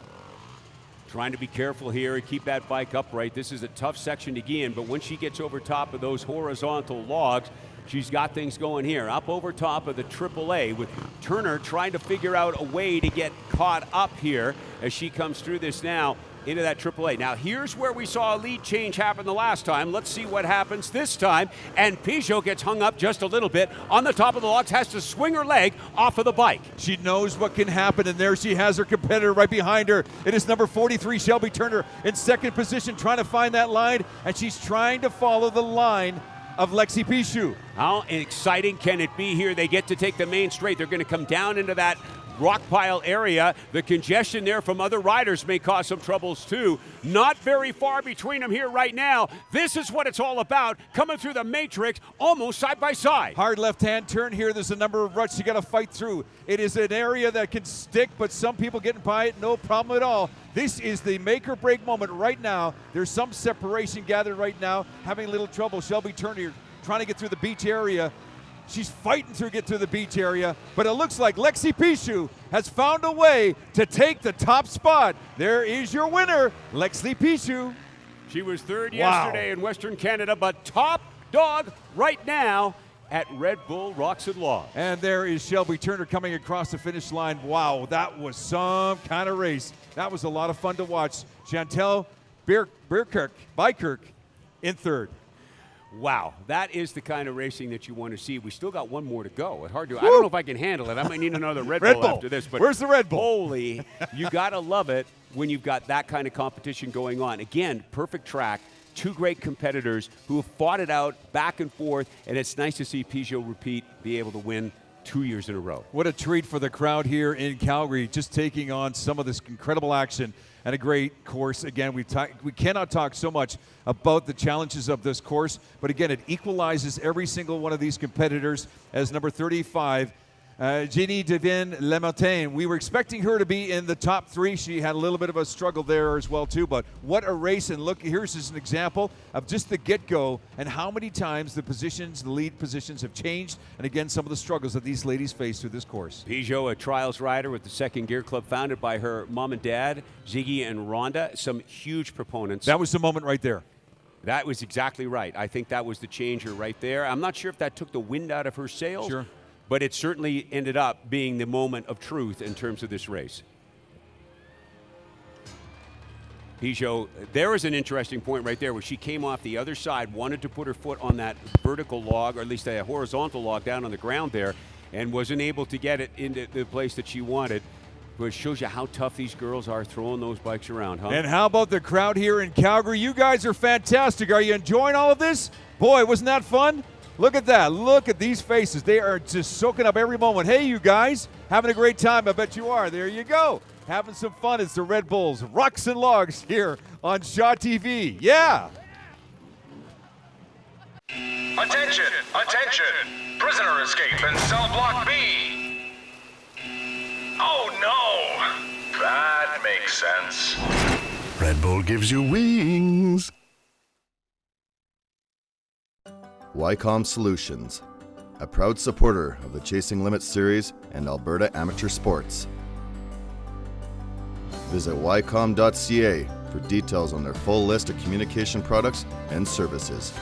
Trying to be careful here and keep that bike upright. This is a tough section to get in, but when she gets over top of those horizontal logs, she's got things going here. Up over top of the AAA with Turner trying to figure out a way to get caught up here as she comes through this now into that AAA. Now here's where we saw a lead change happen the last time. Let's see what happens this time. And Pichot gets hung up just a little bit on the top of the logs, has to swing her leg off of the bike. She knows what can happen, and there she has her competitor right behind her. It is number 43, Shelby Turner, in second position, trying to find that line, and she's trying to follow the line of Lexi Pichot. How exciting can it be here? They get to take the main straight. They're going to come down into that rock pile area. The congestion there from other riders may cause some troubles too. Not very far between them here right now. This is what it's all about, coming through the matrix almost side by side. Hard left-hand turn here. There's a number of ruts you got to fight through. It is an area that can stick, but some people getting by it, no problem at all. This is the make or break moment right now. There's some separation gathered right now, having a little trouble. Shelby Turner trying to get through the beach area. She's fighting to get to the beach area, but it looks like Lexi Pichot has found a way to take the top spot. There is your winner, Lexi Pichot. She was third yesterday in Western Canada, but top dog right now at Red Bull Rocks and Logs. And there is Shelby Turner coming across the finish line. Wow, that was some kind of race. That was a lot of fun to watch. Chantel Bykirk in third. Wow, that is the kind of racing that you want to see. We still got one more to go. I don't know if I can handle it. I might need another Red Bull after this. But where's the Red Bull? Holy, you got to love it when you've got that kind of competition going on. Again, perfect track. Two great competitors who have fought it out back and forth, and it's nice to see Pichot be able to win 2 years in a row. What a treat for the crowd here in Calgary, just taking on some of this incredible action and a great course. Again, we cannot talk so much about the challenges of this course, but again, it equalizes every single one of these competitors. As number 35, Jenny Devin-Lemartin, we were expecting her to be in the top three. She had a little bit of a struggle there as well too, but what a race. And look, here's just an example of just the get-go and how many times the lead positions have changed, and again, some of the struggles that these ladies face through this course. Pichot, a trials rider with the Second Gear Club, founded by her mom and dad, Ziggy and Rhonda, some huge proponents. That was the moment right there. That was exactly right. I think that was the changer right there. I'm not sure if that took the wind out of her sails. Sure. But it certainly ended up being the moment of truth in terms of this race. Pichot, there was an interesting point right there where she came off the other side, wanted to put her foot on that vertical log, or at least a horizontal log down on the ground there, and wasn't able to get it into the place that she wanted. But it shows you how tough these girls are throwing those bikes around, huh? And how about the crowd here in Calgary? You guys are fantastic. Are you enjoying all of this? Boy, wasn't that fun? Look at that. Look at these faces. They are just soaking up every moment. Hey, you guys, having a great time. I bet you are. There you go. Having some fun. It's the Red Bulls, Rocks and Logs here on Shaw TV. Yeah. Attention! Attention! Prisoner escape in cell block B! Oh no! That makes sense. Red Bull gives you wings. Wycom Solutions, a proud supporter of the Chasing Limits series and Alberta amateur sports. Visit wycom.ca for details on their full list of communication products and services.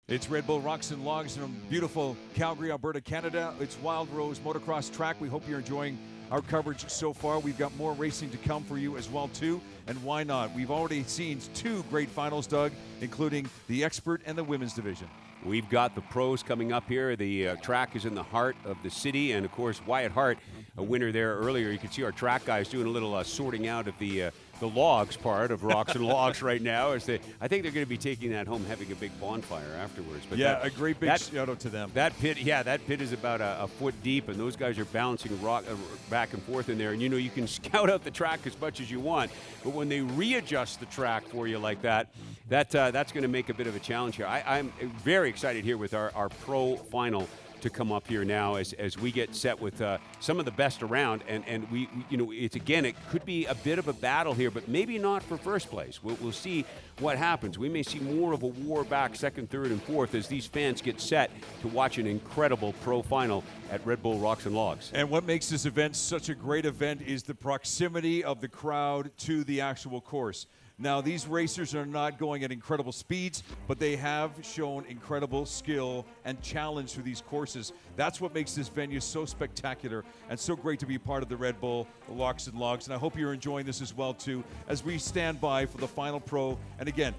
It's Red Bull Rocks and Logs from beautiful Calgary, Alberta, Canada. It's Wild Rose Motocross Track. We hope you're enjoying our coverage so far. We've got more racing to come for you as well, too. And why not? We've already seen two great finals, Doug, including the expert and the women's division. We've got the pros coming up here. The track is in the heart of the city. And, of course, Wyatt Hart, a winner there earlier. You can see our track guys doing a little sorting out of the logs part of Rocks and Logs right now. I think they're going to be taking that home, having a big bonfire afterwards. But yeah, a great big shout out to them. That pit is about a foot deep, and those guys are bouncing rock back and forth in there. And, you can scout out the track as much as you want, but when they readjust the track for you like that, that's going to make a bit of a challenge here. I'm very excited here with our pro final to come up here now as we get set with some of the best around, and we it could be a bit of a battle here, but maybe not for first place. We'll see what happens. We may see more of a war back second, third, and fourth as these fans get set to watch an incredible pro final at Red Bull Rocks and Logs. And what makes this event such a great event is the proximity of the crowd to the actual course. Now, these racers are not going at incredible speeds, but they have shown incredible skill and challenge through these courses. That's what makes this venue so spectacular and so great to be part of the Red Bull Rocks and Logs. And I hope you're enjoying this as well, too, as we stand by for the final pro. And again,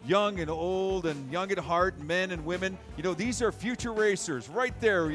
young and old and young at heart, men and women, these are future racers right there.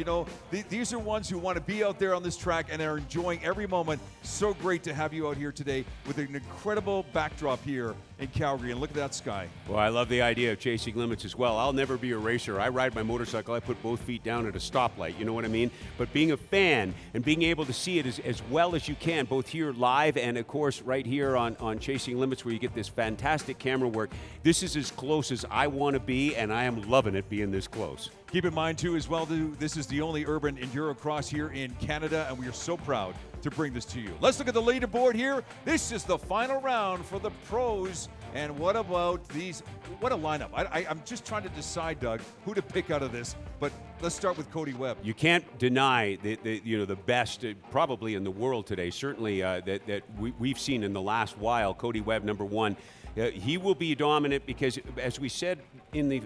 These are ones who want to be out there on this track and are enjoying every moment. So great to have you out here today with an incredible backdrop here in Calgary, and look at that sky. Well, I love the idea of chasing limits as well. I'll never be a racer. I ride my motorcycle. I put both feet down at a stoplight. You know what I mean? But being a fan and being able to see it as well as you can, both here live and, of course, right here on Chasing Limits, where you get this fantastic camera work, this is as close as I want to be, and I am loving it being this close. Keep in mind, too, as well, this is the only Urban Endurocross here in Canada, and we are so proud to bring this to you. Let's look at the leaderboard here. This is the final round for the pros. And what about these? What a lineup. I'm just trying to decide, Doug, who to pick out of this. But let's start with Cody Webb. You can't deny the best probably in the world today. Certainly that we've seen in the last while. Cody Webb, number one. He will be dominant because, as we said in the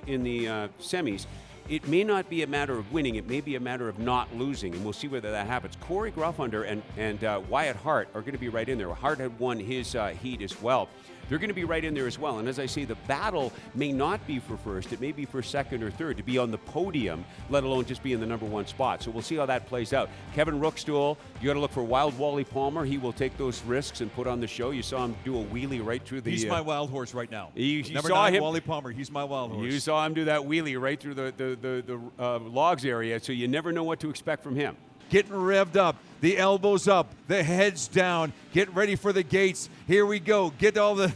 semis, it may not be a matter of winning. It may be a matter of not losing, and we'll see whether that happens. Corey Gruffunder and Wyatt Hart are going to be right in there. Hart had won his heat as well. they're going to be right in there as well. And as I say, the battle may not be for first. It may be for second or third to be on the podium, let alone just be in the number 1 spot. So we'll see how that plays out. Kevin Rookstool, you got to look for Wild Wally Palmer. He will take those risks and put on the show. You saw him do a wheelie right through the... He's my wild horse right now. You Number saw 9, him, Wally Palmer. He's my wild horse. You saw him do that wheelie right through the logs area, so you never know what to expect from him. Getting revved up, the elbows up, the heads down, get ready for the gates. Here we go. Get all the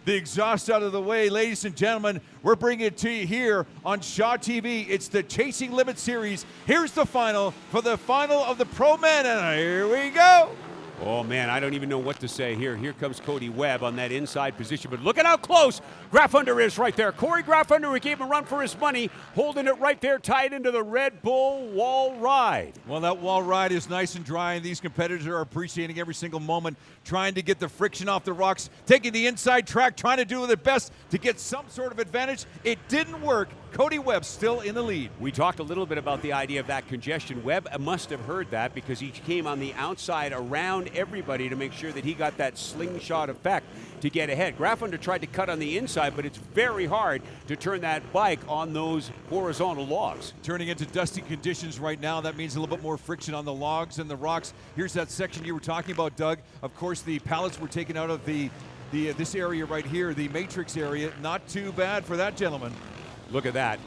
exhaust out of the way. Ladies and gentlemen, we're bringing it to you here on Shaw TV. It's the Chasing Limit Series. Here's the final for the final of the Pro Men, and here we go. Oh, man, I don't even know what to say here. Here comes Cody Webb on that inside position, but look at how close Graffunder is right there. Corey Graffunder, we gave him a run for his money, holding it right there, tied into the Red Bull wall ride. Well, that wall ride is nice and dry, and these competitors are appreciating every single moment, trying to get the friction off the rocks, taking the inside track, trying to do their best to get some sort of advantage. It didn't work. Cody Webb still in the lead. We talked a little bit about the idea of that congestion. Webb must have heard that because he came on the outside around everybody to make sure that he got that slingshot effect to get ahead. Graffunder tried to cut on the inside, but it's very hard to turn that bike on those horizontal logs. Turning into dusty conditions right now. That means a little bit more friction on the logs and the rocks. Here's that section you were talking about, Doug. Of course, the pallets were taken out of this area right here, the matrix area. Not too bad for that gentleman. Look at that.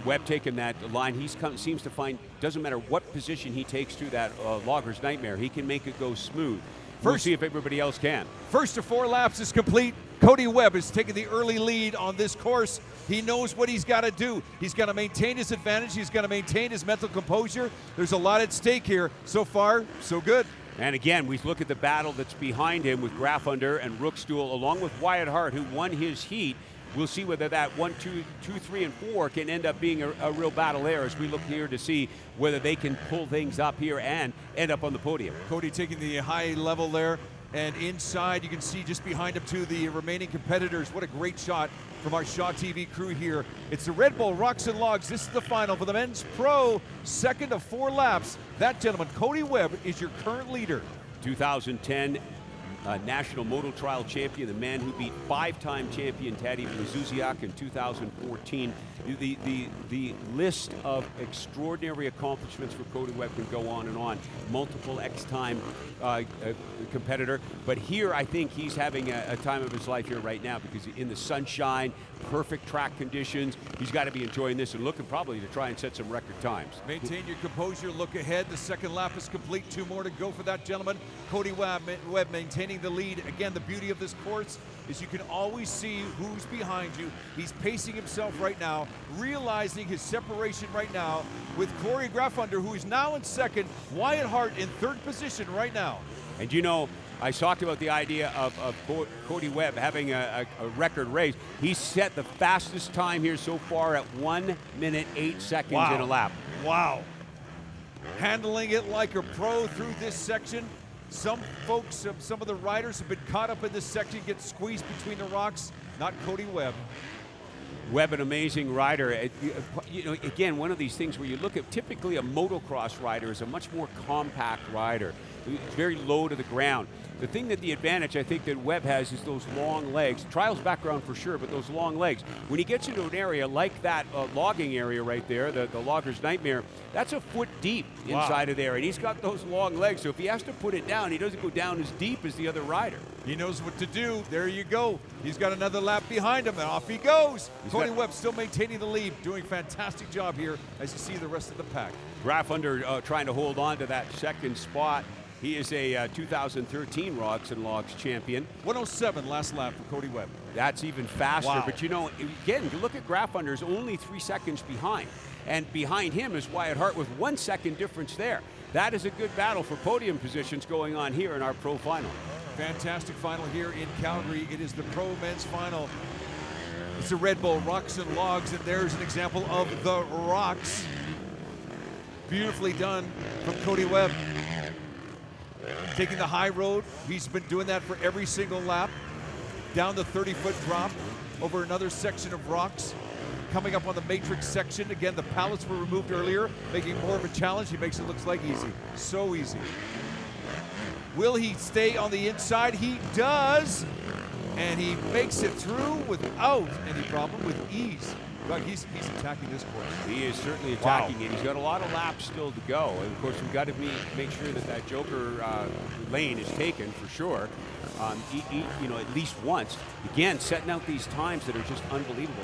Webb taking that line. Seems to find, doesn't matter what position he takes through that logger's nightmare, he can make it go smooth. We'll see if everybody else can. First of 4 laps is complete. Cody Webb is taking the early lead on this course. He knows what he's got to do. He's got to maintain his advantage. He's got to maintain his mental composure. There's a lot at stake here. So far, so good. And again, we look at the battle that's behind him with Graffunder and Rookstool, along with Wyatt Hart, who won his heat. We'll see whether that 1, 2, 3, and 4 can end up being a real battle there as we look here to see whether they can pull things up here and end up on the podium. Cody taking the high level there, and inside you can see just behind him too the remaining competitors. What a great shot from our Shaw TV crew here. It's the Red Bull Rocks and Logs. This is the final for the men's pro, second of 4 laps. That gentleman, Cody Webb, is your current leader. 2010 National Moto Trial champion, the man who beat 5-time champion Tadej Blazusiak in 2014. The list of extraordinary accomplishments for Cody Webb can go on and on. Multiple X-time competitor, but here I think he's having a time of his life here right now because in the sunshine, perfect track conditions, he's got to be enjoying this and looking probably to try and set some record times. Maintain your composure, look ahead. The second lap is complete. 2 more to go for that gentleman. Cody Webb maintaining the lead. Again, the beauty of this course is you can always see who's behind you. He's pacing himself right now, realizing his separation right now with Corey Graffunder, who is now in second, Wyatt Hart in third position right now. And you know, I talked about the idea of Cody Webb having a record race. He set the fastest time here so far at 1 minute 8 seconds in a lap. Wow. Handling it like a pro through this section. Some folks, some of the riders have been caught up in this section, get squeezed between the rocks. Not Cody Webb. Webb, an amazing rider. You know, again, one of these things where you look at typically a motocross rider is a much more compact rider. It's very low to the ground. The thing that the advantage I think that Webb has is those long legs. Trials background for sure, but those long legs. When he gets into an area like that logging area right there, the logger's nightmare, that's a foot deep inside of there. And he's got those long legs, so if he has to put it down, he doesn't go down as deep as the other rider. He knows what to do. There you go. He's got another lap behind him, and off he goes. Cody Webb still maintaining the lead, doing a fantastic job here as you see the rest of the pack. Graffunder trying to hold on to that second spot. He is a 2013 Rocks and Logs champion. 107 last lap for Cody Webb. That's even faster. Wow. But you know, again, you look at Graffunder's only 3 seconds behind. And behind him is Wyatt Hart with 1 second difference there. That is a good battle for podium positions going on here in our pro final. Fantastic final here in Calgary. It is the pro men's final. It's the Red Bull Rocks and Logs, and there's an example of the rocks. Beautifully done from Cody Webb. Taking the high road, he's been doing that for every single lap. Down the 30-foot drop over another section of rocks. Coming up on the matrix section. Again, the pallets were removed earlier, making more of a challenge. He makes it look like easy. So easy. Will he stay on the inside? He does. and he makes it through without any problem, with ease. Doug, he's attacking this course. He is certainly attacking it. He's got a lot of laps still to go. And of course, we've got to make sure that Joker lane is taken for sure. At least once. Again, setting out these times that are just unbelievable.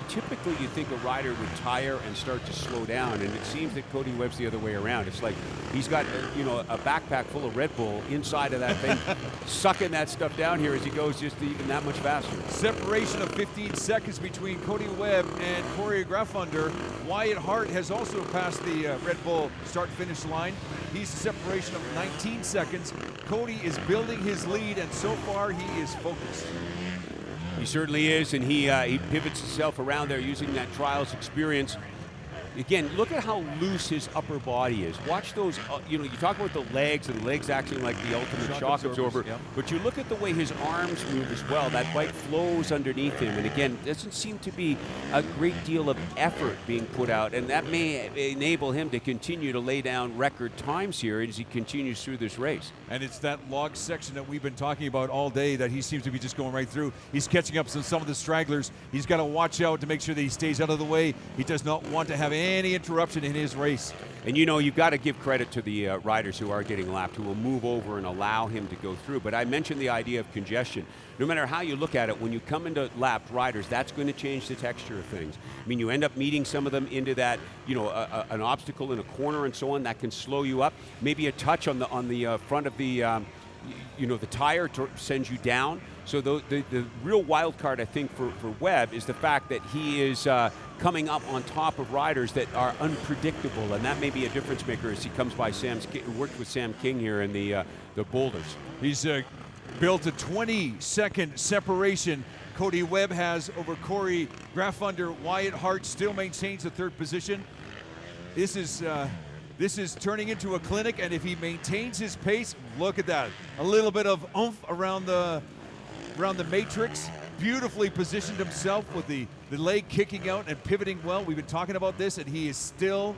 Typically, you think a rider would tire and start to slow down, and it seems that Cody Webb's the other way around. It's like he's got a backpack full of Red Bull inside of that thing, sucking that stuff down here as he goes just even that much faster. Separation of 15 seconds between Cody Webb and Corey Graffunder. Wyatt Hart has also passed the Red Bull start-finish line. He's a separation of 19 seconds. Cody is building his lead, and so far he is focused. He certainly is, and he pivots himself around there using that trials experience. Again, look at how loose his upper body is. Watch those, you talk about the legs, and the legs acting like the ultimate shock absorber. Yeah. But you look at the way his arms move as well. That bike flows underneath him. And again, doesn't seem to be a great deal of effort being put out. And that may enable him to continue to lay down record times here as he continues through this race. And it's that log section that we've been talking about all day that he seems to be just going right through. He's catching up to some of the stragglers. He's got to watch out to make sure that he stays out of the way. He does not want to have any interruption in his race. And you've got to give credit to the riders who are getting lapped, who will move over and allow him to go through. But I mentioned the idea of congestion. No matter how you look at it, when you come into lapped riders, that's going to change the texture of things. I mean, you end up meeting some of them into that, an obstacle in a corner and so on that can slow you up. Maybe a touch on the front of the tire sends you down. So the real wild card, I think, for Webb is the fact that he is coming up on top of riders that are unpredictable, and that may be a difference maker as he comes by worked with Sam King here in the boulders. He's built a 20-second separation. Cody Webb has over Corey Graffunder. Wyatt Hart still maintains the third position. This is turning into a clinic, and if he maintains his pace, look at that. A little bit of oomph around the matrix. Beautifully positioned himself with the leg kicking out and pivoting well. We've been talking about this, and he is still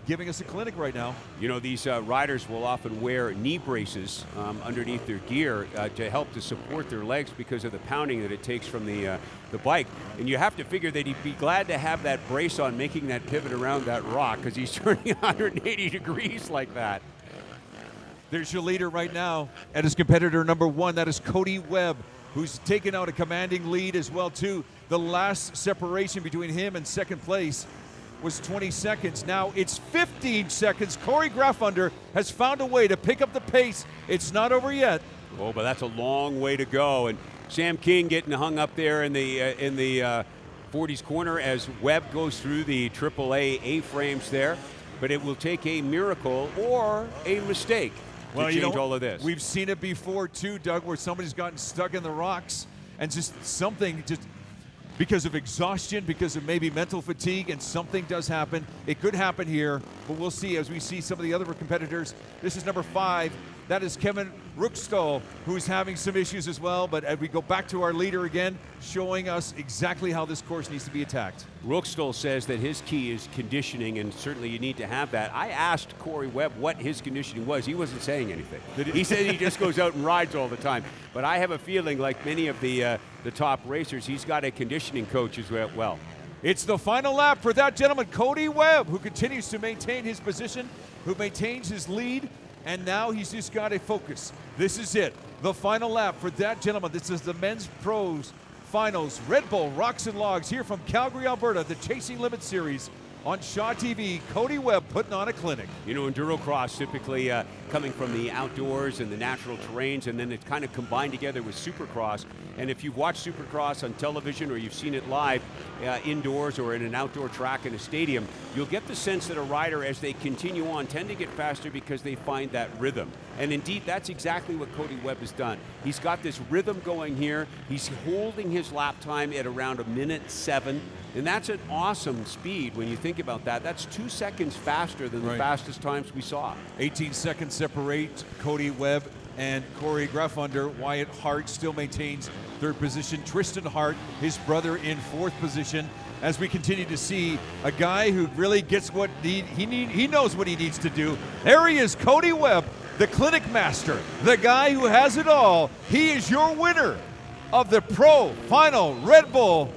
giving us a clinic right now. These riders will often wear knee braces underneath their gear to help to support their legs because of the pounding that it takes from the bike. And you have to figure that he'd be glad to have that brace on making that pivot around that rock because he's turning 180 degrees like that. There's your leader right now at his competitor number one. That is Cody Webb, who's taken out a commanding lead as well, too. The last separation between him and second place was 20 seconds. Now it's 15 seconds. Corey Graffunder has found a way to pick up the pace. It's not over yet. Oh, but that's a long way to go. And Sam King getting hung up there in the 40s corner as Webb goes through the AAA A-frames there. But it will take a miracle or a mistake to change all of this. We've seen it before too, Doug, where somebody's gotten stuck in the rocks and just because of exhaustion, because of maybe mental fatigue, and something does happen. It could happen here, but we'll see as we see some of the other competitors. This is number 5. That is Kevin Ruckstuhl, who's having some issues as well. But as we go back to our leader again, showing us exactly how this course needs to be attacked. Ruckstuhl says that his key is conditioning, and certainly you need to have that. I asked Corey Webb what his conditioning was. He wasn't saying anything. He said he just goes out and rides all the time. But I have a feeling, like many of the top racers, he's got a conditioning coach as well. It's the final lap for that gentleman, Cody Webb, who continues to maintain his position, who maintains his lead. And now he's just got to focus. This is it. The final lap for that gentleman. This is the men's pros finals. Red Bull Rocks and Logs here from Calgary, Alberta, the Chasing Limit Series on Shaw TV. Cody Webb putting on a clinic. Endurocross typically coming from the outdoors and the natural terrains, and then it's kind of combined together with Supercross. And if you've watched Supercross on television or you've seen it live indoors or in an outdoor track in a stadium, you'll get the sense that a rider, as they continue on, tend to get faster because they find that rhythm. And indeed, that's exactly what Cody Webb has done. He's got this rhythm going here. He's holding his lap time at around 1:07. And that's an awesome speed when you think about that. That's 2 seconds faster than the fastest times we saw. 18 seconds separate Cody Webb and Corey Graffunder. Wyatt Hart still maintains third position. Tristan Hart, his brother, in fourth position. As we continue to see a guy who really gets what he knows what he needs to do. There he is, Cody Webb, the clinic master, the guy who has it all. He is your winner of the Pro Final Red Bull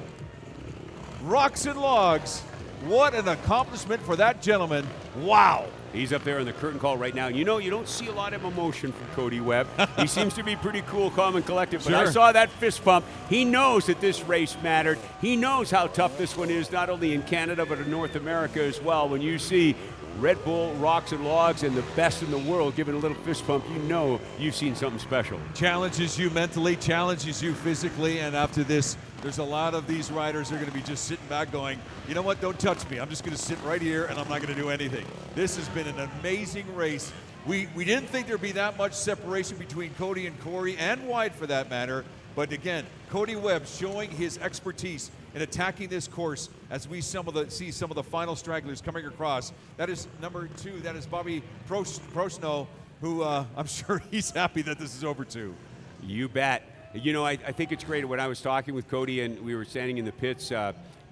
Rocks and Logs. What an accomplishment for that gentleman. Wow. He's up there in the curtain call right now. You know, you don't see a lot of emotion from Cody Webb. He seems to be pretty cool, calm, and collected. But I Sure. saw that fist pump. He knows that this race mattered. He knows how tough this one is, not only in Canada, but in North America as well. When you see Red Bull Rocks and Logs and the best in the world giving a little fist pump, you know you've seen something special. Challenges you mentally, challenges you physically, and after this, there's a lot of these riders who are going to be just sitting back going, you know what, don't touch me. I'm just going to sit right here and I'm not going to do anything. This has been an amazing race. We didn't think there'd be that much separation between Cody and Corey, and Wyatt for that matter. But again, Cody Webb showing his expertise in attacking this course as we see some of the final stragglers coming across. That is number 2. That is Bobby Prosno, who I'm sure he's happy that this is over too. You bet. You know, I think it's great. When I was talking with Cody and we were standing in the pits,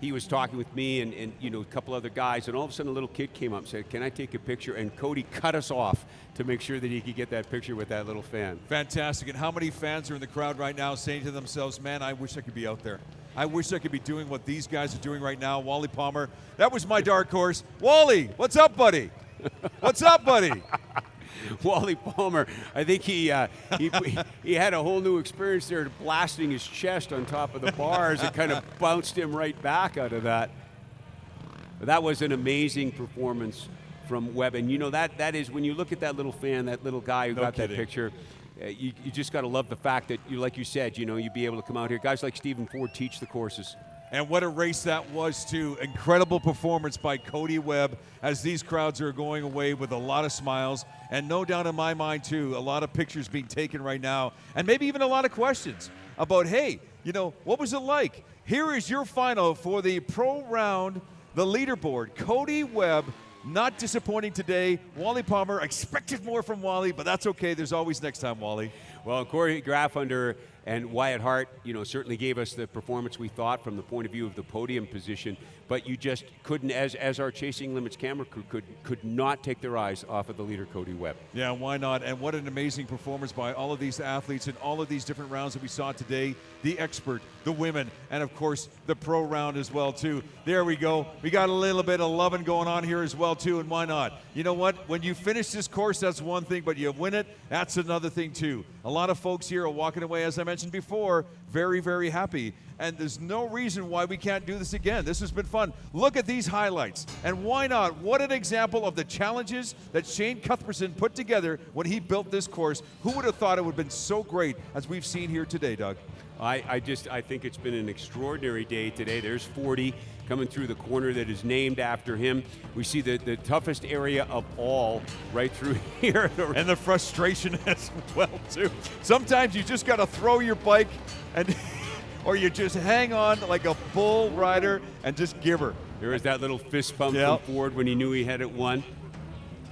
he was talking with me and you know, a couple other guys, and all of a sudden a little kid came up and said, can I take a picture? And Cody cut us off to make sure that he could get that picture with that little fan. Fantastic. And how many fans are in the crowd right now saying to themselves, man, I wish I could be out there. I wish I could be doing what these guys are doing right now. Wally Palmer, that was my dark horse. Wally, what's up, buddy? What's up, buddy? Wally Palmer, I think he had a whole new experience there, blasting his chest on top of the bars. It kind of bounced him right back out of that. But that was an amazing performance from Webb. And you know, that is, when you look at that little fan, that little guy who got that picture, you just got to love the fact that, like you said, you know, you'd be able to come out here. Guys like Stephen Ford teach the courses. And what a race that was, too. Incredible performance by Cody Webb as these crowds are going away with a lot of smiles. And no doubt in my mind, too, a lot of pictures being taken right now. And maybe even a lot of questions about, hey, you know, what was it like? Here is your final for the pro round, the leaderboard. Cody Webb, not disappointing today. Wally Palmer, expected more from Wally, but that's okay. There's always next time, Wally. Well, Corey Graffunder and Wyatt Hart, you know, certainly gave us the performance we thought from the point of view of the podium position, but you just couldn't, as our Chasing Limits camera crew, could not take their eyes off of the leader, Cody Webb. Yeah, why not? And what an amazing performance by all of these athletes in all of these different rounds that we saw today. The expert, the women, and of course, the pro round as well, too. There we go. We got a little bit of loving going on here as well, too, and why not? You know what? When you finish this course, that's one thing, but you win it, that's another thing, too. A lot of folks here are walking away, as I mentioned before, very, very happy. And there's no reason why we can't do this again. This has been fun. Look at these highlights. And why not? What an example of the challenges that Shane Cuthbertson put together when he built this course. Who would have thought it would have been so great as we've seen here today, Doug? I think it's been an extraordinary day today. There's 40 coming through the corner that is named after him. We see the toughest area of all right through here. And the frustration as well, too. Sometimes you just got to throw your bike and or you just hang on like a bull rider and just give her. There was that little fist pump from Ford when he knew he had it won.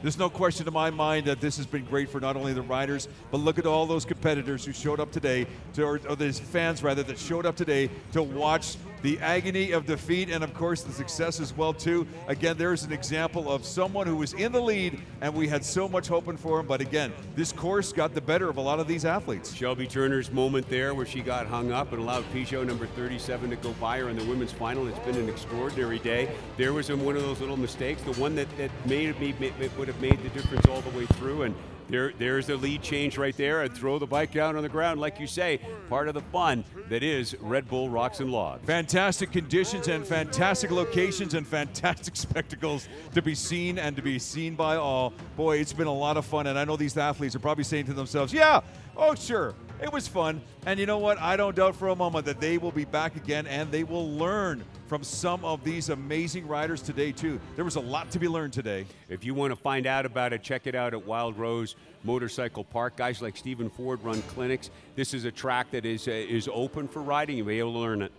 There's no question in my mind that this has been great for not only the riders, but look at all those competitors who showed up today, or those fans rather, that showed up today to watch the agony of defeat and of course the success as well too. Again, there's an example of someone who was in the lead and we had so much hoping for him, but again, this course got the better of a lot of these athletes. Shelby Turner's moment there where she got hung up and allowed Peugeot number 37 to go by her in the women's final. It's been an extraordinary day. There was one of those little mistakes, the one that would have made the difference all the way through, and there's the lead change right there, and throw the bike down on the ground, like you say, part of the fun that is Red Bull Rocks and Logs. Fantastic conditions and fantastic locations and fantastic spectacles to be seen and to be seen by all. Boy, it's been a lot of fun, and I know these athletes are probably saying to themselves, yeah, oh sure, it was fun. And you know what? I don't doubt for a moment that they will be back again and they will learn from some of these amazing riders today too. There was a lot to be learned today. If you want to find out about it, check it out at Wild Rose Motorcycle Park. Guys like Stephen Ford run clinics. This is a track that is open for riding. You'll be able to learn it.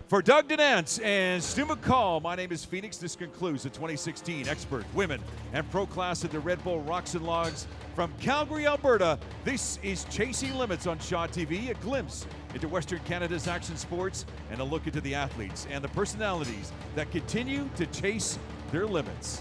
For Doug Denance and Stu McCall, my name is Phoenix. This concludes the 2016 Expert Women and Pro Class at the Red Bull Rocks and Logs. From Calgary, Alberta, this is Chasing Limits on Shaw TV, a glimpse into Western Canada's action sports and a look into the athletes and the personalities that continue to chase their limits.